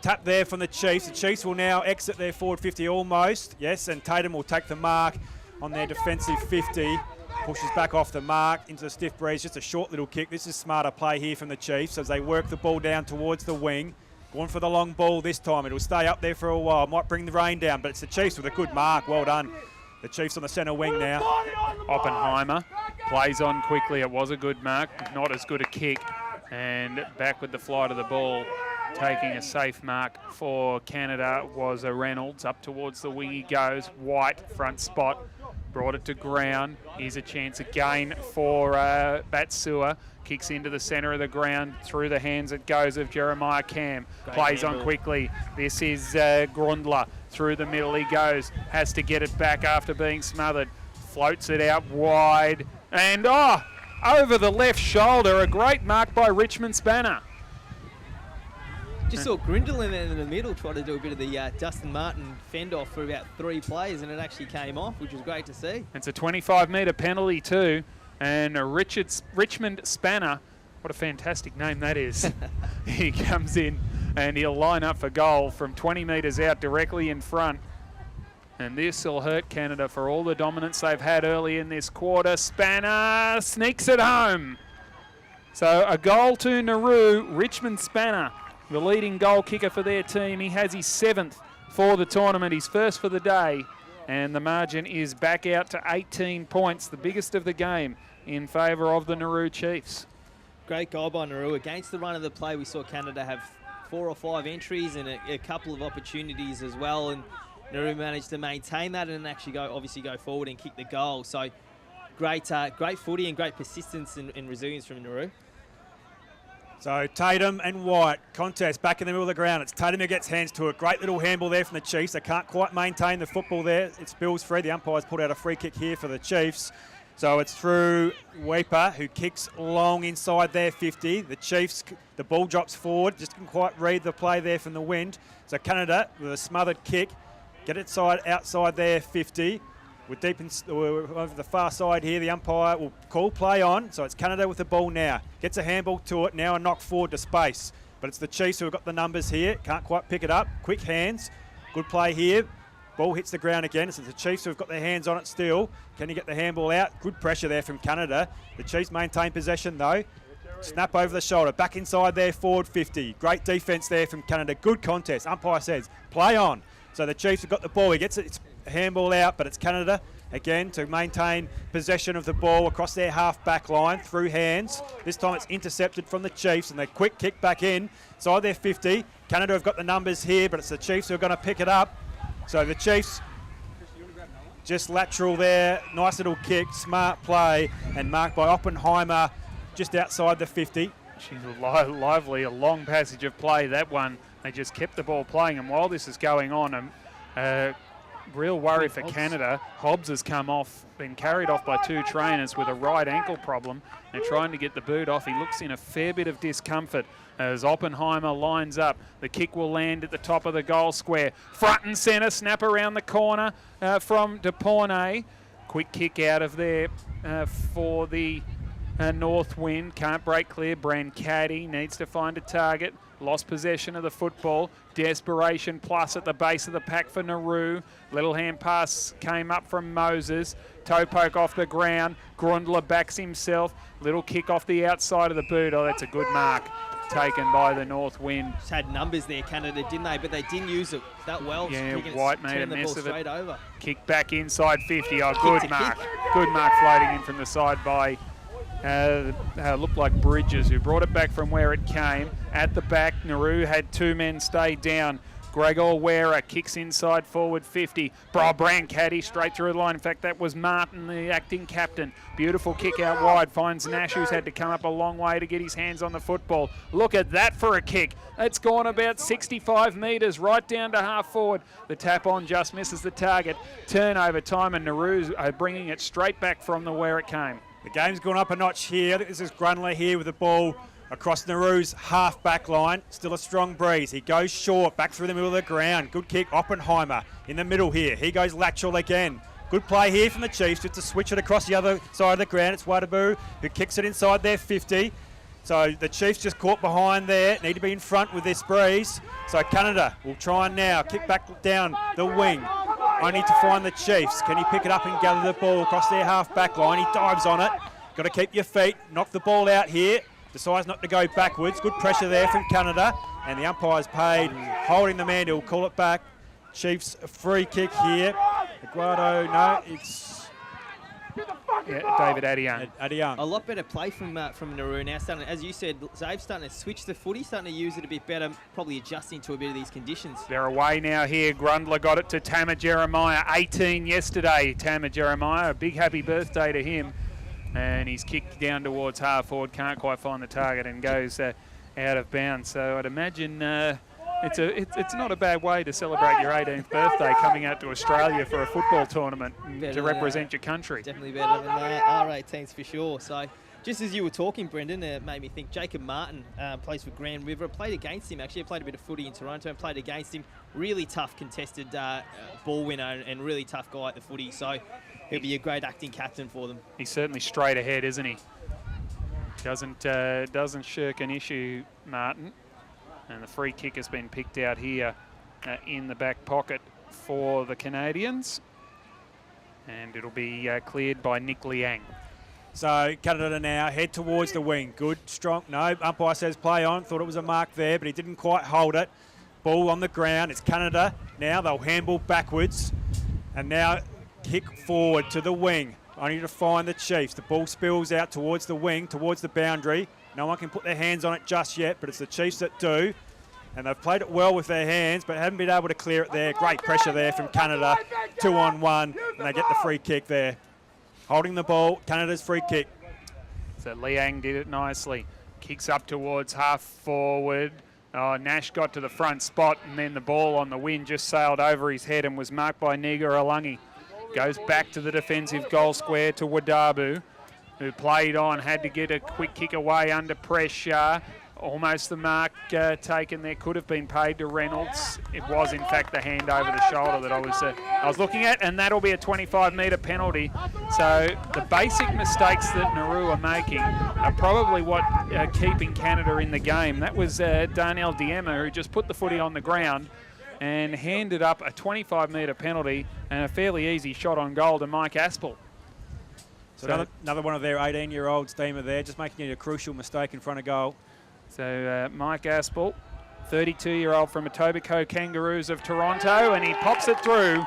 Tap there from the Chiefs. The Chiefs will now exit their forward 50 almost. Yes, and Tatum will take the mark on their defensive 50. Pushes back off the mark into the stiff breeze. Just a short little kick. This is smarter play here from the Chiefs as they work the ball down towards the wing. Going for the long ball this time. It'll stay up there for a while. Might bring the rain down, but it's the Chiefs with a good mark. Well done. The Chiefs on the centre wing now. Oppenheimer plays on quickly. It was a good mark, not as good a kick. And back with the flight of the ball. Taking a safe mark for Canada was a Reynolds. Up towards the wing he goes. White, front spot. Brought it to ground. Here's a chance again for Batsua. Kicks into the centre of the ground. Through the hands it goes of Jeremiah Cam. Plays on quickly. This is Grundler. Through the middle he goes. Has to get it back after being smothered. Floats it out wide. And over the left shoulder. A great mark by Richmond Spanner. Just saw Grindle in the middle try to do a bit of the Dustin Martin fend off for about 3 plays, and it actually came off, which was great to see. It's a 25-metre penalty too, and Richmond Spanner, what a fantastic name that is. He comes in and he'll line up for goal from 20 metres out directly in front. And this will hurt Canada for all the dominance they've had early in this quarter. Spanner sneaks it home. So a goal to Nauru. Richmond Spanner, the leading goal kicker for their team. He has his 7th for the tournament, his first for the day. And the margin is back out to 18 points, the biggest of the game, in favour of the Nauru Chiefs. Great goal by Nauru. Against the run of the play, we saw Canada have 4 or 5 entries and a couple of opportunities as well. And Nauru managed to maintain that and actually obviously go forward and kick the goal. So great footy and great persistence and resilience from Nauru. So Tatum and White, contest back in the middle of the ground. It's Tatum who gets hands to it. Great little handball there from the Chiefs. They can't quite maintain the football there. It spills free. The umpire's pulled out a free kick here for the Chiefs. So it's through Weeper, who kicks long inside their 50. The Chiefs, the ball drops forward. Just didn't quite read the play there from the wind. So Canada, with a smothered kick, get it outside their 50. We're deep over the far side here. The umpire will call play on. So it's Canada with the ball now. Gets a handball to it. Now a knock forward to space. But it's the Chiefs who have got the numbers here. Can't quite pick it up. Quick hands. Good play here. Ball hits the ground again. It's the Chiefs who have got their hands on it still. Can you get the handball out? Good pressure there from Canada. The Chiefs maintain possession though. Snap over the shoulder. Back inside their forward 50. Great defence there from Canada. Good contest. Umpire says play on. So the Chiefs have got the ball. He gets it. It's handball out, but it's Canada again to maintain possession of the ball across their half-back line through hands. This time it's intercepted from the Chiefs and they quick kick back in inside their 50. Canada have got the numbers here, but it's the Chiefs who are going to pick it up. So the Chiefs just lateral there. Nice little kick, smart play, and marked by Oppenheimer just outside the 50. She's lively, a long passage of play, that one. They just kept the ball playing, and while this is going on, real worry for Canada. Hobbs has come off, been carried off by 2 trainers with a right ankle problem. They're trying to get the boot off. He looks in a fair bit of discomfort as Oppenheimer lines up. The kick will land at the top of the goal square. Front and centre, snap around the corner from Depornay. Quick kick out of there for the North Wind. Can't break clear. Brancati needs to find a target. Lost possession of the football. Desperation plus at the base of the pack for Nauru. Little hand pass came up from Moses. Toe poke off the ground. Grundler backs himself. Little kick off the outside of the boot. Oh, that's a good mark taken by the North Wind. Just had numbers there, Canada, didn't they? But they didn't use it that well. Yeah, White made a mess of it. Over. Kick back inside 50. Oh, good mark. Good mark floating in from the side by looked like Bridges, who brought it back from where it came. At the back, Nauru had 2 men stay down. Gregor Wera kicks inside forward 50. Brancati straight through the line. In fact, that was Martin, the acting captain. Beautiful kick out wide. Finds Nash, who's had to come up a long way to get his hands on the football. Look at that for a kick. It's gone about 65 metres right down to half forward. The tap on just misses the target. Turnover time, and Nauru's bringing it straight back from where it came. The game's gone up a notch here. I think this is Grunler here with the ball across Nauru's half-back line. Still a strong breeze. He goes short, back through the middle of the ground. Good kick, Oppenheimer in the middle here. He goes lateral again. Good play here from the Chiefs just to switch it across the other side of the ground. It's Wadabu who kicks it inside their 50. So the Chiefs just caught behind there, need to be in front with this breeze. So Canada will try and now kick back down the wing. Only to find the Chiefs. Can he pick it up and gather the ball across their half-back line? He dives on it. Got to keep your feet. Knock the ball out here. Decides not to go backwards. Good pressure there from Canada. And the umpire's paid, holding the man. He'll call it back. Chiefs a free kick here. Aguado, no, it's David Adiang. Adiang. A lot better play from Nauru now. Starting, as you said, Zave's starting to switch the footy, starting to use it a bit better, probably adjusting to a bit of these conditions. They're away now here. Grundler got it to Tama Jeremiah, 18 yesterday. Tama Jeremiah, a big happy birthday to him. And he's kicked down towards half forward, can't quite find the target and goes out of bounds. So I'd imagine it's not a bad way to celebrate your 18th birthday, coming out to Australia for a football tournament to represent your country. Definitely better than R18s for sure. So just as you were talking, Brendan, it made me think Jacob Martin plays for Grand River. I played against him, actually. I played a bit of footy in Toronto and played against him. Really tough contested ball winner and really tough guy at the footy. So he'll be a great acting captain for them. He's certainly straight ahead, isn't he? Doesn't shirk an issue, Martin. And the free kick has been picked out here in the back pocket for the Canadians. And it'll be cleared by Nick Liang. So Canada now head towards the wing. Good, strong. No, umpire says play on. Thought it was a mark there, but he didn't quite hold it. Ball on the ground. It's Canada. Now they'll handball backwards. And now kick forward to the wing. Only to find the Chiefs. The ball spills out towards the wing, towards the boundary. No one can put their hands on it just yet, but it's the Chiefs that do. And they've played it well with their hands, but haven't been able to clear it there. Great pressure there from Canada. 2-on-1, and they get the free kick there. Holding the ball, Canada's free kick. So Liang did it nicely. Kicks up towards half forward. Oh, Nash got to the front spot, and then the ball on the wing just sailed over his head and was marked by Niga Alungi. Goes back to the defensive goal square to Wadabu, who played on, had to get a quick kick away under pressure. Almost the mark taken there, could have been paid to Reynolds. It was in fact the hand over the shoulder that I was looking at, and that'll be a 25-metre penalty. So the basic mistakes that Nauru are making are probably what keeping Canada in the game. That was Darnell Diema, who just put the footy on the ground and handed up a 25-metre penalty and a fairly easy shot on goal to Mike Aspel. So another one of their 18-year-olds, Deema there, just making it a crucial mistake in front of goal. So Mike Aspel, 32-year-old from Etobicoke Kangaroos of Toronto, and he pops it through.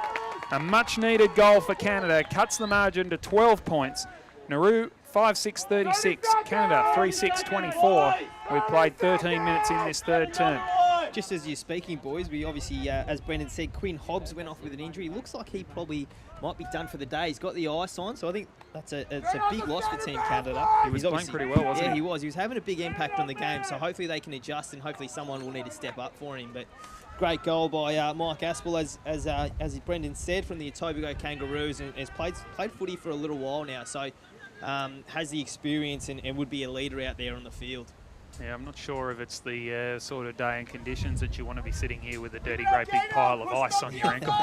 A much-needed goal for Canada, cuts the margin to 12 points. Nauru 5-6-36, Canada 3-6-24. We've played 13 minutes in this third term. Just as you're speaking, boys, we obviously, as Brendan said, Quinn Hobbs went off with an injury. Looks like he probably might be done for the day. He's got the ice on, so I think it's a big loss for Team Canada. He was playing pretty well, wasn't he? Yeah, he was. He was having a big impact on the game, so hopefully they can adjust and hopefully someone will need to step up for him. But great goal by Mike Aspel, as Brendan said, from the Etobicoke Kangaroos, and has played footy for a little while now, so has the experience and would be a leader out there on the field. Yeah, I'm not sure if it's the sort of day and conditions that you want to be sitting here with a dirty, great big pile of ice on your ankle.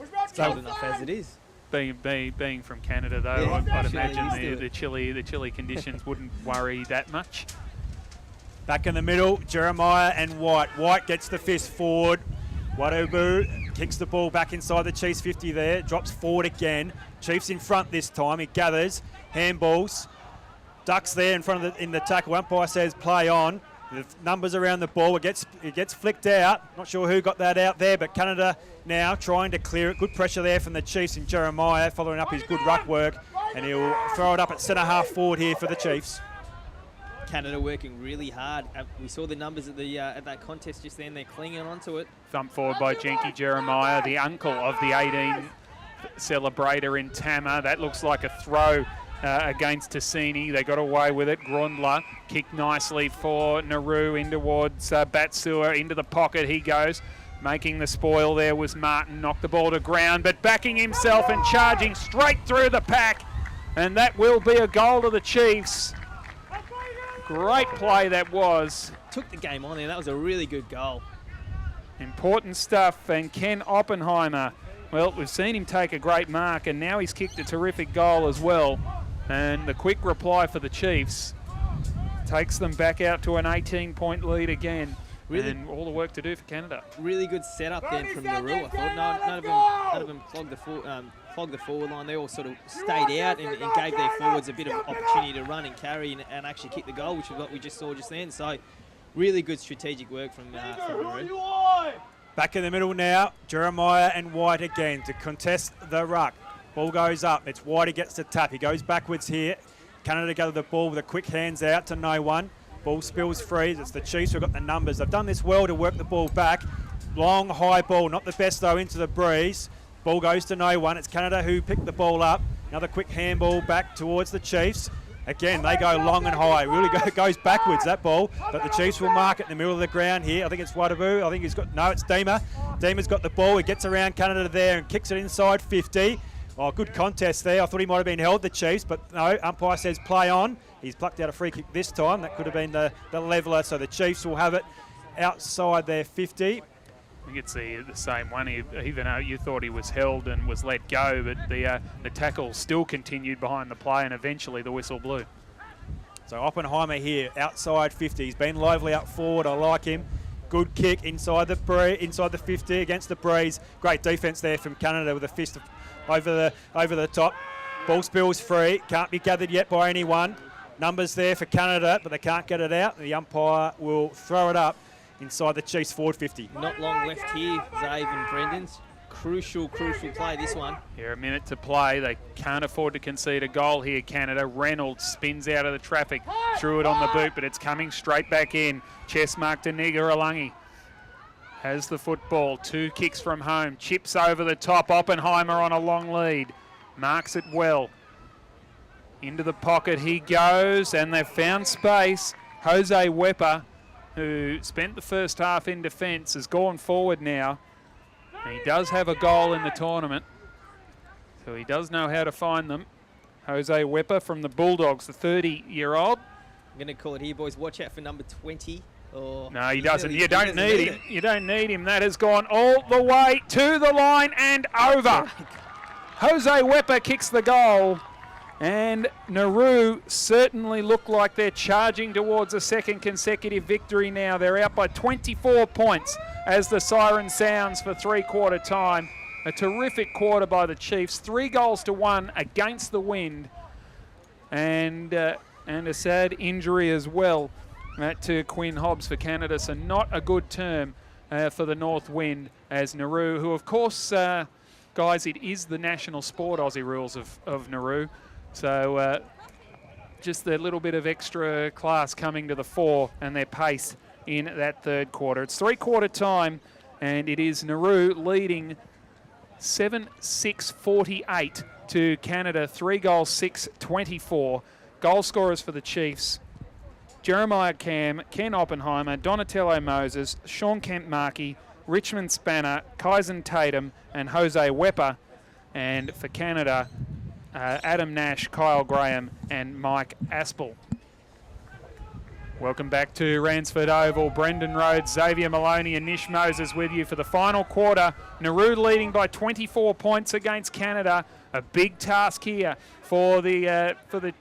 It's cold enough as it is. Being from Canada, though, Yeah, I'd imagine the chilly conditions wouldn't worry that much. Back in the middle, Jeremiah and White. White gets the fist forward. Wadabu kicks the ball back inside the Chiefs 50 there, drops forward again. Chiefs in front this time. He gathers, handballs. Ducks there in front of in the tackle. Umpire says play on. The numbers around the ball. It gets flicked out. Not sure who got that out there, but Canada now trying to clear it. Good pressure there from the Chiefs and Jeremiah following up his good ruck work, and he'll throw it up at centre half forward here for the Chiefs. Canada working really hard. We saw the numbers at that contest just then. They're clinging onto it. Thumped forward by Jenky Jeremiah, the uncle of the 18 celebrator in Tama. That looks like a throw against Tassini. They got away with it. Grundler kicked nicely for Nauru in towards Batsua. Into the pocket he goes. Making the spoil there was Martin. Knocked the ball to ground, but backing himself and charging straight through the pack. And that will be a goal to the Chiefs. Great play that was. Took the game on there. That was a really good goal. Important stuff. And Ken Oppenheimer Well, we've seen him take a great mark, and now he's kicked a terrific goal as well. And the quick reply for the Chiefs takes them back out to an 18-point lead again. Really, and all the work to do for Canada. Really good setup then from Nauru. I thought none of them clogged the forward line. They all sort of stayed out and gave their forwards a bit of opportunity to run and carry and actually kick the goal, which is what we just saw just then. So really good strategic work from Nauru. Back in the middle now, Jeremiah and White again to contest the ruck. Ball goes up. It's White who gets the tap. He goes backwards here. Canada gather the ball with a quick hands out to no one. Ball spills free. It's the Chiefs who've got the numbers. They've done this well to work the ball back. Long, high ball. Not the best, though, into the breeze. Ball goes to no one. It's Canada who picked the ball up. Another quick handball back towards the Chiefs. Again, they go long and high. Really goes backwards, that ball. But the Chiefs will mark it in the middle of the ground here. I think it's Wadabu. I think he's got... No, it's Dima. Dima's got the ball. He gets around Canada there and kicks it inside 50. Oh, good contest there. I thought he might have been held, the Chiefs, but no, umpire says play on. He's plucked out a free kick this time. That could have been the leveller, so the Chiefs will have it outside their 50. I think it's the same one, even though you thought he was held and was let go, but the tackle still continued behind the play, and eventually the whistle blew. So Oppenheimer here, outside 50. He's been lively up forward. I like him. Good kick inside the 50 against the breeze. Great defence there from Canada with a fist over the top. Ball spills free. Can't be gathered yet by anyone. Numbers there for Canada, but they can't get it out. The umpire will throw it up inside the Chiefs forward 50. Not long left here, Zave and Brendan's. Crucial play, this one. Here, a minute to play. They can't afford to concede a goal here, Canada. Reynolds spins out of the traffic, threw it on the boot, but it's coming straight back in. Chest mark to Nigaralungi. Has the football, 2 kicks from home, chips over the top. Oppenheimer on a long lead, marks it well. Into the pocket he goes, and they've found space. Jose Wepa, who spent the first half in defence, has gone forward now. And he does have a goal in the tournament, so he does know how to find them. Jose Wepa from the Bulldogs, the 30-year-old. I'm going to call it here, boys. Watch out for number 20. No, he doesn't. You don't need him. You don't need him. That has gone all the way to the line and over. Jose Wepa kicks the goal. And Nauru certainly look like they're charging towards a second consecutive victory now. They're out by 24 points as the siren sounds for three-quarter time. A terrific quarter by the Chiefs. 3-1 against the wind. And a sad injury as well to Quinn Hobbs for Canada. So not a good term for the North Wind as Nauru, who of course, guys, it is the national sport, Aussie rules of Nauru. So just a little bit of extra class coming to the fore and their pace in that third quarter. It's three-quarter time, and it is Nauru leading 7-6-48 to Canada. 3-6-24. Goal scorers for the Chiefs: Jeremiah Cam, Ken Oppenheimer, Donatello Moses, Sean Kent-Markey, Richmond Spanner, Kyson Tatum, and Jose Wepa. And for Canada, Adam Nash, Kyle Graham, and Mike Aspel. Welcome back to Ransford Oval. Brendan Rhodes, Xavier Maloney, and Nish Moses with you for the final quarter. Nauru leading by 24 points against Canada. A big task here for the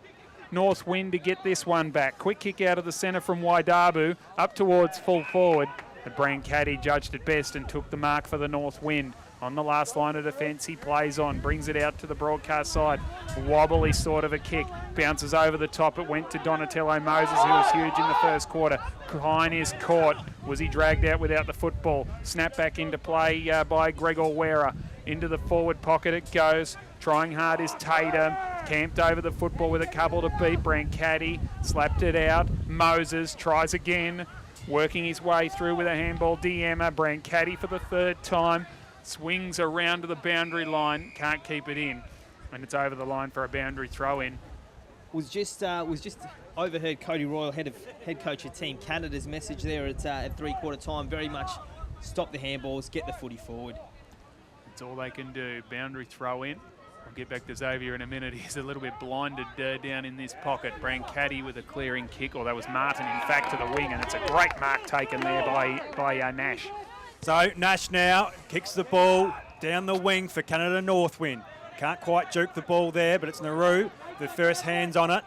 North Wind to get this one back. Quick kick out of the centre from Waidabu, up towards full forward. But Brian Caddy judged it best and took the mark for the North Wind. On the last line of defence, he plays on, brings it out to the broadcast side. Wobbly sort of a kick, bounces over the top. It went to Donatello Moses, who was huge in the first quarter. Klein is caught. Was he dragged out without the football? Snap back into play by Gregor Wera. Into the forward pocket it goes. Trying hard is Tatum. Camped over the football with a couple to beat. Brancati slapped it out. Moses tries again, working his way through with a handball. Diema. Brancati for the third time. Swings around to the boundary line, can't keep it in, and it's over the line for a boundary throw-in. Was just overheard Cody Royal, head coach of Team Canada's message there at three-quarter time. Very much stop the handballs, get the footy forward. That's all they can do. Boundary throw-in. I'll get back to Xavier in a minute. He's a little bit blinded down in this pocket. Brancati with a clearing kick, or that was Martin, in fact, to the wing, and it's a great mark taken there by Nash. So Nash now kicks the ball down the wing for Canada Northwind. Can't quite juke the ball there, but it's Nauru, the first hands on it.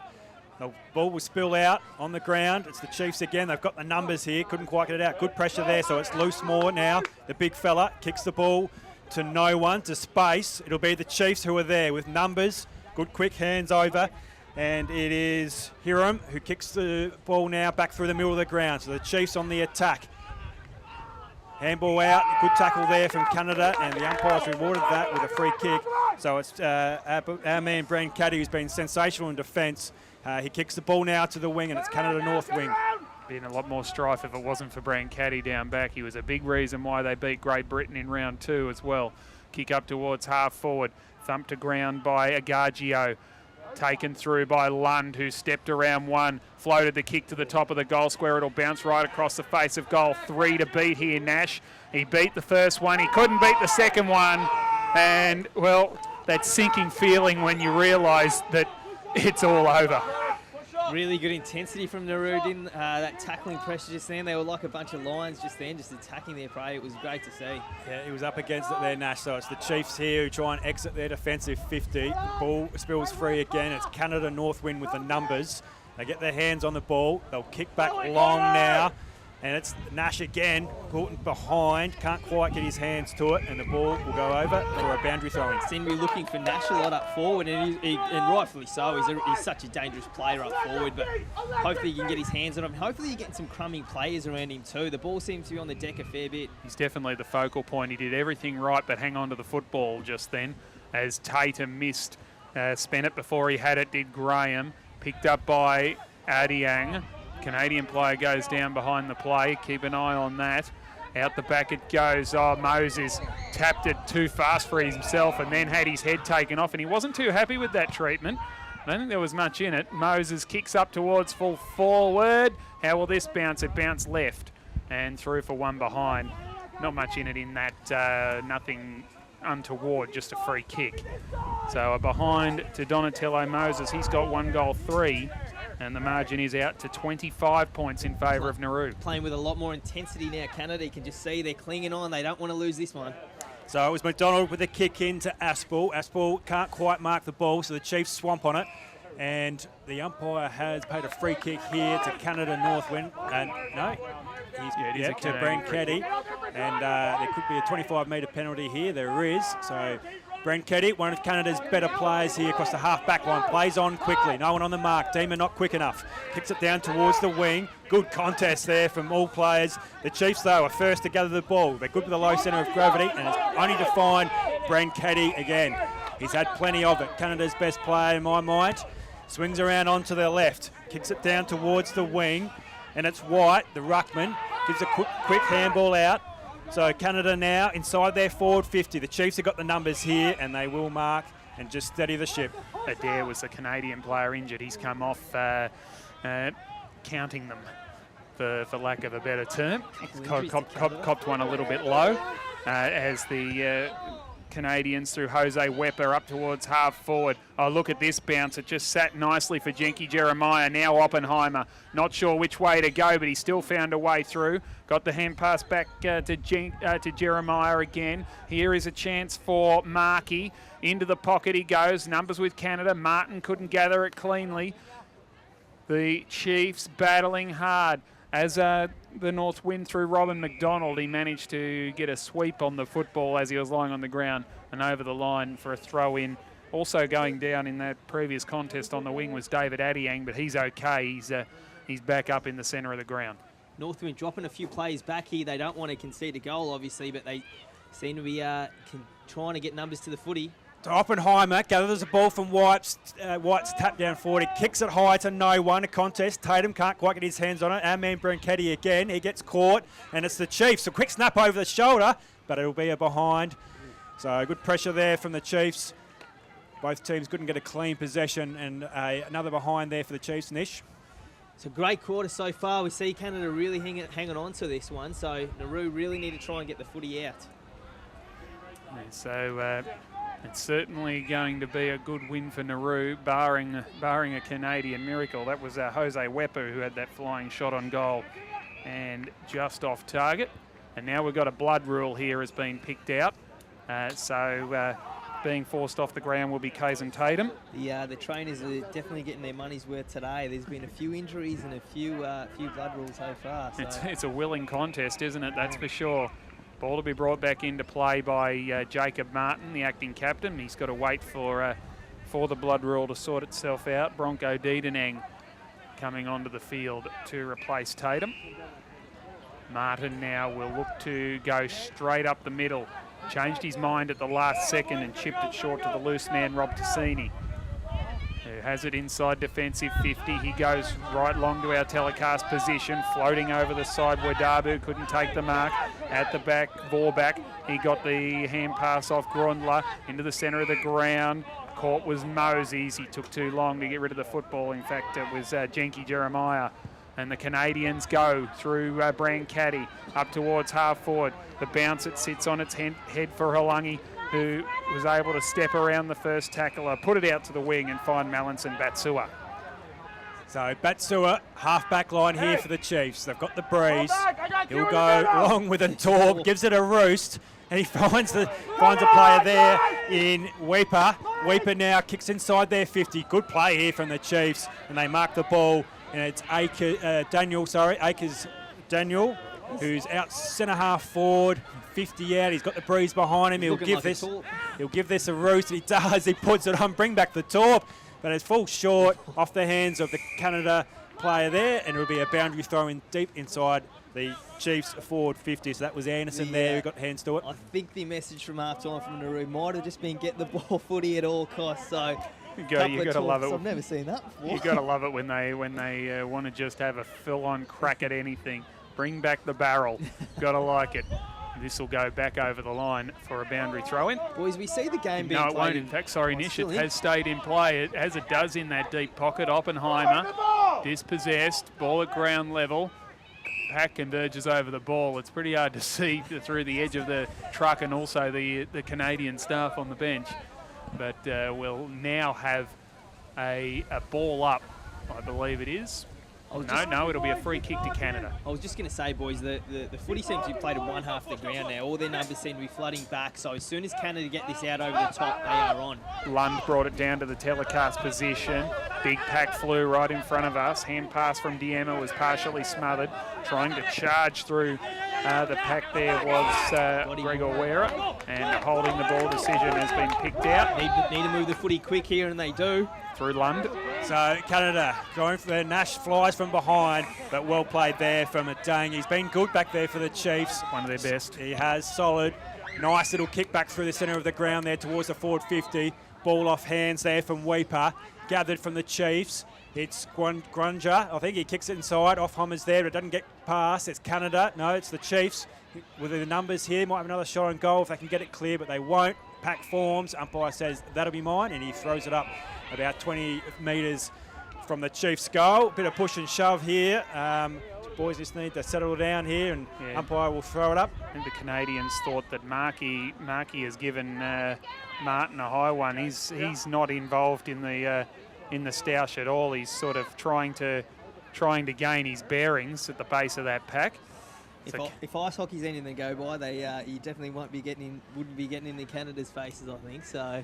The ball will spill out on the ground. It's the Chiefs again. They've got the numbers here. Couldn't quite get it out. Good pressure there, so it's loose more now. The big fella kicks the ball to no one, to space. It'll be the Chiefs who are there with numbers. Good quick hands over. And it is Hiram who kicks the ball now back through the middle of the ground. So the Chiefs on the attack. Handball out, good tackle there from Canada, and the umpire's rewarded that with a free kick. So it's our man Brand Caddy, who's been sensational in defence. He kicks the ball now to the wing, and it's Canada North wing. Been a lot more strife if it wasn't for Brand Caddy down back. He was a big reason why they beat Great Britain in round 2 as well. Kick up towards half forward, thumped to ground by Agagio. Taken through by Lund, who stepped around one, floated the kick to the top of the goal square. It'll bounce right across the face of goal. 3 to beat here, Nash. He beat the first one. He couldn't beat the second one. And, well, that sinking feeling when you realise that it's all over. Really good intensity from Nauru, didn't that tackling pressure just then. They were like a bunch of lions just then, just attacking their prey. It was great to see. Yeah, he was up against it there, Nash. So it's the Chiefs here who try and exit their defensive 50. The ball spills free again. It's Canada Northwind with the numbers. They get their hands on the ball. They'll kick back long now. And it's Nash again, caught behind, can't quite get his hands to it, and the ball will go over for a boundary throw-in. Seem to be looking for Nash a lot up forward, and rightfully so. He's such a dangerous player up forward, but hopefully he can get his hands on him. Hopefully you're getting some crumbing players around him too. The ball seems to be on the deck a fair bit. He's definitely the focal point. He did everything right, but hang on to the football just then, as Tatum missed. Spent it before he had it, did Graham. Picked up by Adiang. Canadian player goes down behind the play. Keep an eye on that. Out the back it goes. Oh, Moses tapped it too fast for himself and then had his head taken off, and he wasn't too happy with that treatment. I don't think there was much in it. Moses kicks up towards full forward. How will this bounce? It bounced left and through for one behind. Not much in it in that, nothing untoward, just a free kick. So a behind to Donatello Moses. He's got 1 goal 3. And the margin is out to 25 points in favour of Nauru. Playing with a lot more intensity now, Canada. You can just see they're clinging on. They don't want to lose this one. So it was McDonald with a kick in to Aspel. Aspel can't quite mark the ball, so the Chiefs swamp on it. And the umpire has paid a free kick here to Canada Northwind. And no, he's to Brent Caddy. And there could be a 25-metre penalty here. There is. So Brent Caddy, one of Canada's better players here across the half-back line, plays on quickly. No one on the mark. Demon not quick enough. Kicks it down towards the wing. Good contest there from all players. The Chiefs, though, are first to gather the ball. They're good with the low centre of gravity, and it's only to find Brent Caddy again. He's had plenty of it. Canada's best player in my mind. Swings around onto the left. Kicks it down towards the wing, and it's White, the ruckman, gives a quick handball out. So Canada now inside their forward 50. The Chiefs have got the numbers here, and they will mark and just steady the ship. Adair was the Canadian player injured. He's come off counting them, for lack of a better term. Copped one a little bit low as the Canadians through Jose Weber up towards half forward. Oh, look at this bounce. It just sat nicely for Jenky Jeremiah. Now Oppenheimer. Not sure which way to go, but he still found a way through. Got the hand pass back to Jeremiah again. Here is a chance for Markey. Into the pocket he goes. Numbers with Canada. Martin couldn't gather it cleanly. The Chiefs battling hard. As the North wind through Robin McDonald, he managed to get a sweep on the football as he was lying on the ground and over the line for a throw-in. Also going down in that previous contest on the wing was David Adiang, but he's okay. He's back up in the centre of the ground. Northwind dropping a few plays back here. They don't want to concede a goal, obviously, but they seem to be trying to get numbers to the footy. To Oppenheimer, gathers the ball from White's tap down forward. He kicks it high to no one. A contest. Tatum can't quite get his hands on it. Our man Branchetti again. He gets caught, and it's the Chiefs. A quick snap over the shoulder, but it'll be a behind. So good pressure there from the Chiefs. Both teams couldn't get a clean possession, and another behind there for the Chiefs. Nish. It's a great quarter so far. We see Canada really hanging on to this one, so Nauru really need to try and get the footy out. Yeah, so it's certainly going to be a good win for Nauru, barring a Canadian miracle. That was Jose Weber who had that flying shot on goal and just off target. And now we've got a blood rule here has been picked out. Being forced off the ground will be Kaizen Tatum. The trainers are definitely getting their money's worth today. There's been a few injuries and a few blood rules so far. So. It's a willing contest, isn't it? That's for sure. Ball to be brought back into play by Jacob Martin, the acting captain. He's got to wait for the blood rule to sort itself out. Bronco Diedenang coming onto the field to replace Tatum. Martin now will look to go straight up the middle. Changed his mind at the last second and chipped it short to the loose man, Rob Tassini, who has it inside defensive 50. He goes right long to our telecast position, floating over the side where Darbu couldn't take the mark. At the back, Vorback, he got the hand pass off Grundler into the centre of the ground. Caught was Moses. He took too long to get rid of the football. In fact, it was Jenky Jeremiah. And the Canadians go through Brancati up towards half forward. The bounce, it sits on its head for Halangi, who was able to step around the first tackler, put it out to the wing and find Mallinson Batsua. So Batsua, half-back line here for the Chiefs. They've got the breeze. He'll go long with a torp, gives it a roost, and he finds a player there in Weeper. Weeper now kicks inside their 50. Good play here from the Chiefs, and they mark the ball. And it's Akers Daniel, who's out centre half forward, 50 out. He's got the breeze behind him. He'll give this a roost. He does. He puts it on. Bring back the torp, but it's full short off the hands of the Canada player there, and it'll be a boundary throw in deep inside the Chiefs forward 50. So that was Anderson there who got hands to it. I think the message from half time from Nauru might have just been get the ball footy at all costs. So. You got to love it. I've never seen that before. You got to love it when they want to just have a full-on crack at anything. Bring back the barrel. Got to like it. This will go back over the line for a boundary throw-in. Boys, we see the game being played. No, it won't. In fact, sorry, Nish, it has stayed in play as it does in that deep pocket. Oppenheimer dispossessed. Ball at ground level. Pack converges over the ball. It's pretty hard to see through the edge of the truck and also the Canadian staff on the bench. But we'll now have a ball up, I believe it is. No, it'll be a free kick to Canada. I was just going to say, boys, the footy seems to be played at one half the ground now. All their numbers seem to be flooding back. So as soon as Canada get this out over the top, they are on. Lund brought it down to the telecast position. Big pack flew right in front of us. Hand pass from Diema was partially smothered. Trying to charge through the pack there was Gregor Wera, and holding the ball decision has been picked out. Need to move the footy quick here, and they do. Through Lund. So Canada going for their Nash flies from behind, but well played there from Dang. He's been good back there for the Chiefs. One of their best. He has solid. Nice little kick back through the centre of the ground there towards the forward 50. Ball off hands there from Weeper. Gathered from the Chiefs. It's Grunger. I think he kicks it inside. Off Hommers there, but it doesn't get past. It's Canada. No, it's the Chiefs. With the numbers here, might have another shot on goal if they can get it clear, but they won't. Pack forms. Umpire says that'll be mine, and he throws it up about 20 metres from the Chiefs' goal. Bit of push and shove here. Boys just need to settle down here, and umpire will throw it up. I think the Canadians thought that Markey has given Martin a high one. He's not involved in the stoush at all. He's sort of trying to gain his bearings at the base of that pack. If ice hockey's anything to go by, you definitely wouldn't be getting in the Canada's faces, I think. So.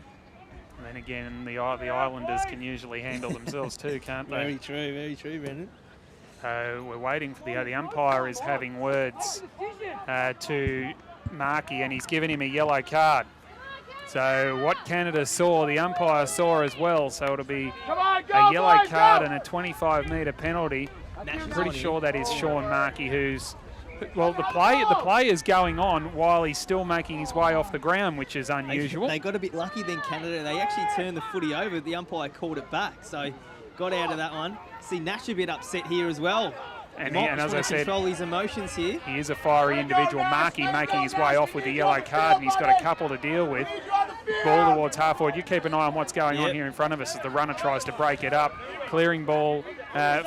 And then again, the Islanders can usually handle themselves too, can't they? Very true, Brendan. So we're waiting for the umpire is having words to Markey, and he's given him a yellow card. So what Canada saw, the umpire saw as well. So it'll be a yellow card and a 25-metre penalty. Pretty sure that is Sean Markey, who's well, the play is going on while he's still making his way off the ground, which is unusual. They got a bit lucky then, Canada. They actually turned the footy over. The umpire called it back, so got out of that one. See Nash a bit upset here as well. And as I said, control his emotions here. He is a fiery individual. Markey making his way off with the yellow card, and he's got a couple to deal with. Ball towards half forward. You keep an eye on what's going on here in front of us as the runner tries to break it up. Clearing ball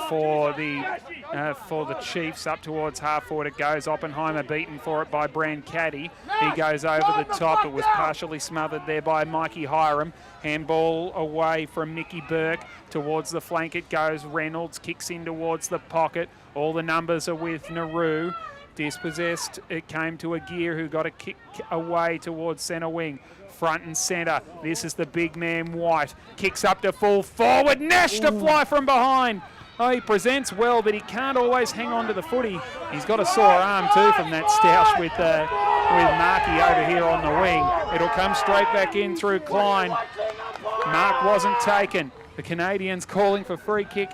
for the Chiefs up towards half forward. It goes. Oppenheimer beaten for it by Brancati. He goes over the top. It was partially smothered there by Mikey Hiram. Handball away from Mickey Burke towards the flank. It goes. Reynolds kicks in towards the pocket. All the numbers are with Nauru. Dispossessed, it came to Aguirre, who got a kick away towards centre wing. Front and centre, this is the big man White. Kicks up to full forward, Nash to fly from behind. Oh, he presents well, but he can't always hang on to the footy. He's got a sore arm too from that stoush with Markey over here on the wing. It'll come straight back in through Klein. Mark wasn't taken. The Canadians calling for free kick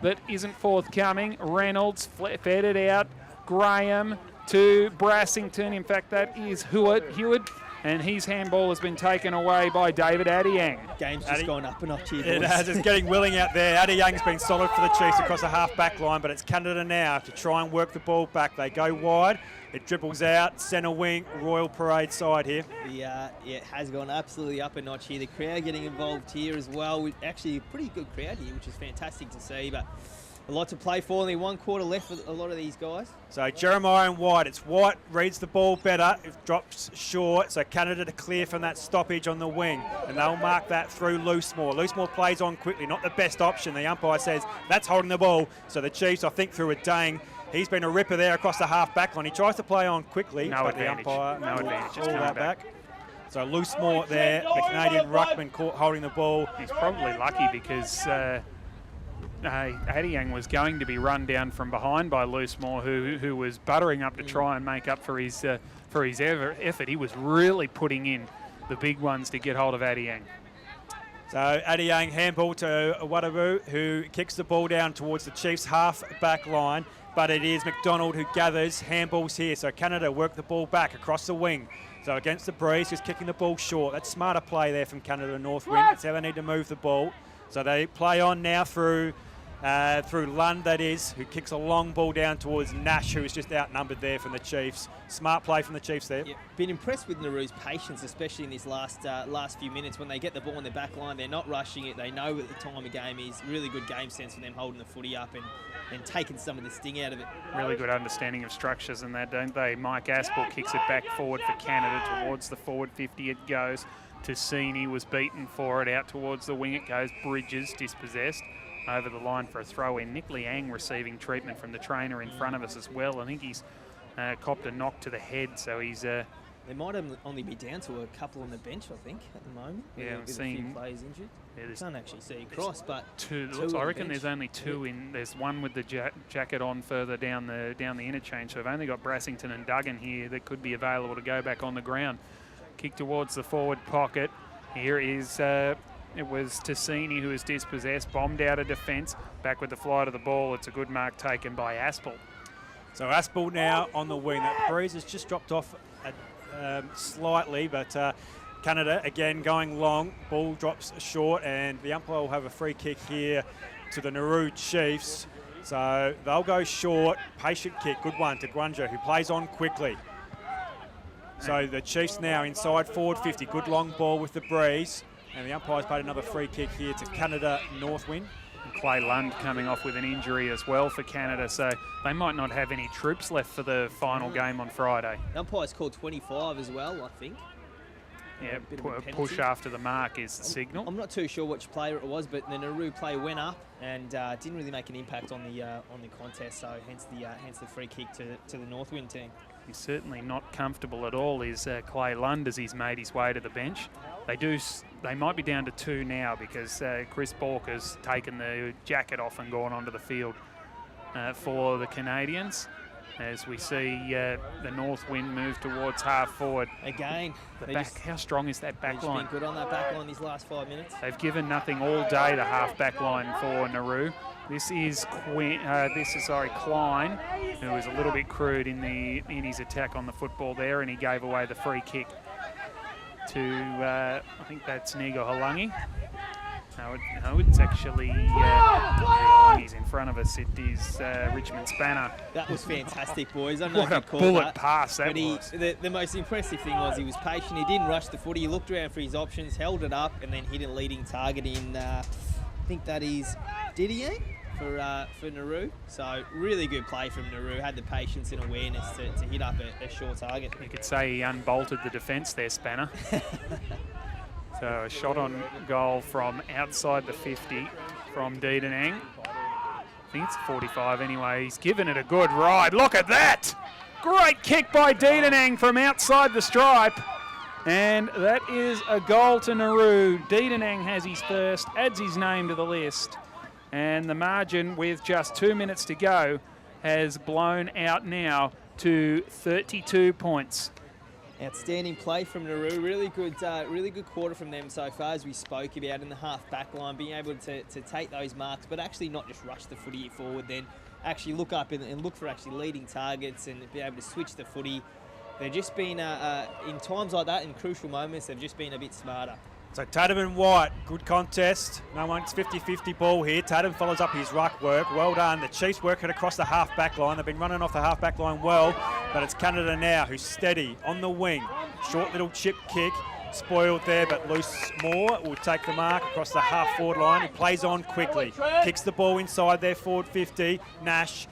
that isn't forthcoming. Reynolds fed it out. Graham to Brassington. In fact, that is Hewitt. And his handball has been taken away by David Adiang. Game's just gone up a notch here, boys. It has. It's getting willing out there. Adiang's been solid for the Chiefs across the half-back line, but it's Canada now to try and work the ball back. They go wide. It dribbles out. Centre wing, Royal Parade side here. It has gone absolutely up a notch here. The crowd getting involved here as well. Actually, a pretty good crowd here, which is fantastic to see. But a lot to play for. Only 1 quarter left for a lot of these guys. So Jeremiah and White. It's White reads the ball better. It drops short. So Canada to clear from that stoppage on the wing. And they'll mark that through Loosemore. Loosemore plays on quickly. Not the best option. The umpire says that's holding the ball. So the Chiefs, I think, through a Dang. He's been a ripper there across the half-back line. He tries to play on quickly. No but advantage. The umpire No advantage. Just all coming that back. So Loosemore there. The Canadian ruckman caught holding the ball. He's probably lucky because Adiang was going to be run down from behind by Loosemore, who was buttering up to try and make up for his effort. He was really putting in the big ones to get hold of Adiang. So Adiang handball to Wadabu, who kicks the ball down towards the Chiefs' half-back line, but it is McDonald who gathers handballs here. So Canada work the ball back across the wing. So against the breeze, just kicking the ball short. That's smarter play there from Canada North Wind. That's how they need to move the ball. So they play on now through Lund, that is, who kicks a long ball down towards Nash, who is just outnumbered there from the Chiefs. Smart play from the Chiefs there. Yeah, been impressed with Nauru's patience, especially in this last few minutes. When they get the ball in their back line, they're not rushing it. They know what the time of game is. Really good game sense for them holding the footy up and taking some of the sting out of it. Really good understanding of structures and that, don't they? Mike Aspel kicks it back forward for Canada towards the forward 50 it goes. Tassini was beaten for it. Out towards the wing it goes. Bridges dispossessed. Over the line for a throw-in. Nick Liang receiving treatment from the trainer in front of us as well. I think he's copped a knock to the head, so he's... They might only be down to a couple on the bench, I think, at the moment. Yeah, I'm with seeing... a few players injured. Yeah, I can't actually see across, but... I reckon there's only two in... There's one with the jacket on further down the interchange, so I've only got Brassington and Duggan here that could be available to go back on the ground. Kick towards the forward pocket. Here is... It was Tassini who was dispossessed, bombed out of defence, back with the flight of the ball. It's a good mark taken by Aspel. So Aspel now on the wing. That breeze has just dropped off slightly, but Canada again going long. Ball drops short, and the umpire will have a free kick here to the Nauru Chiefs. So they'll go short, patient kick, good one to Granger, who plays on quickly. So the Chiefs now inside forward 50, good long ball with the breeze. And the umpire's paid another free kick here to Canada Northwind. And Clay Lund coming off with an injury as well for Canada, so they might not have any troops left for the final game on Friday. The umpire's called 25 as well, I think. Yeah, push after the mark is the signal. I'm not too sure which player it was, but the Nauru player went up and didn't really make an impact on the contest, so hence the free kick to the Northwind team. He's certainly not comfortable at all, is Clay Lund, as he's made his way to the bench. They might be down to 2 now because Chris Borker's taken the jacket off and gone onto the field for the Canadians. As we see the North Wind move towards half forward. Again, How strong is that back line? Been good on that back line these last 5 minutes. They've given nothing all day, the half back line for Nauru. This is Klein, who was a little bit crude in his attack on the football there, and he gave away the free kick to I think that's Nigo Halangi. No, it's actually he's in front of us. It is Richmond Spanner. That was fantastic, boys. I don't know What if a you called bullet that, pass that but was. The most impressive thing was he was patient. He didn't rush the footy. He looked around for his options, held it up, and then hit a leading target in, I think that is Didier for Nauru. So really good play from Nauru. Had the patience and awareness to hit up a short target. You could say he unbolted the defence there, Spanner. So a shot on goal from outside the 50 from Dedenang. I think it's 45 anyway. He's given it a good ride. Look at that! Great kick by Diedenang from outside the stripe. And that is a goal to Nauru. Diedenang has his first, adds his name to the list. And the margin, with just 2 minutes to go, has blown out now to 32 points. Outstanding play from Nauru. Really good quarter from them so far, as we spoke about in the half-back line, being able to take those marks, but actually not just rush the footy forward, then actually look up and look for actually leading targets and be able to switch the footy. They've just been, in times like that, in crucial moments, they've just been a bit smarter. So Tatum and White, good contest. No one's 50-50 ball here. Tatum follows up his ruck work. Well done. The Chiefs working across the half-back line. They've been running off the half-back line well, but it's Canada now who's steady on the wing. Short little chip kick. Spoiled there, but Loose Moore will take the mark across the half-forward line. He plays on quickly. Kicks the ball inside their forward 50. Nash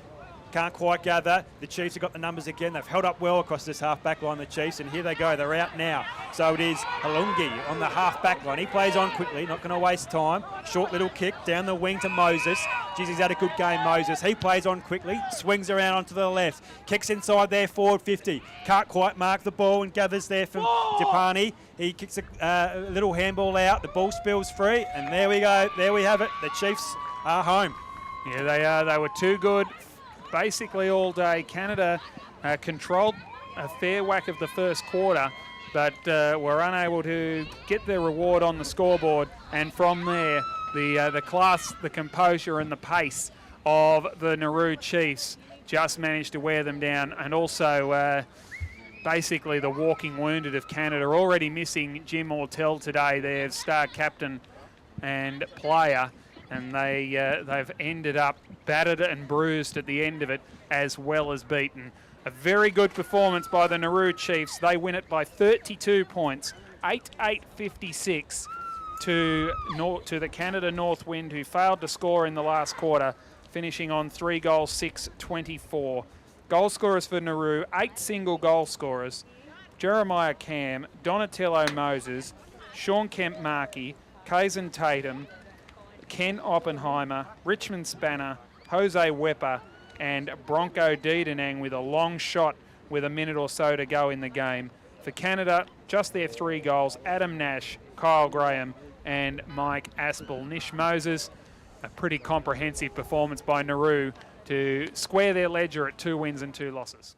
can't quite gather. The Chiefs have got the numbers again. They've held up well across this half-back line, the Chiefs, and here they go. They're out now. So it is Halungi on the half-back line. He plays on quickly, not going to waste time. Short little kick down the wing to Moses. Geez, he's had a good game, Moses. He plays on quickly, swings around onto the left, kicks inside there, forward 50. Can't quite mark the ball and gathers there from Dipani. He kicks a little handball out. The ball spills free, and there we go. There we have it. The Chiefs are home. Yeah, they are. They were too good basically all day. Canada controlled a fair whack of the first quarter, but were unable to get their reward on the scoreboard. And from there, the class, the composure and the pace of the Nauru Chiefs just managed to wear them down. And also basically the walking wounded of Canada, already missing Jim Ortell today, their star captain and player. And they've ended up battered and bruised at the end of it, as well as beaten. A very good performance by the Nauru Chiefs. They win it by 32 points, 8-8-56 to the Canada North Wind, who failed to score in the last quarter, finishing on 3 goals, 6-24. Goal scorers for Nauru, 8 single goal scorers: Jeremiah Cam, Donatello Moses, Sean Kemp Markey, Kaizen Tatum, Ken Oppenheimer, Richmond Spanner, Jose Wepa, and Bronco Diedenang with a long shot with a minute or so to go in the game. For Canada, just their 3 goals: Adam Nash, Kyle Graham, and Mike Aspel. Nish Moses, a pretty comprehensive performance by Nauru to square their ledger at 2 wins and 2 losses.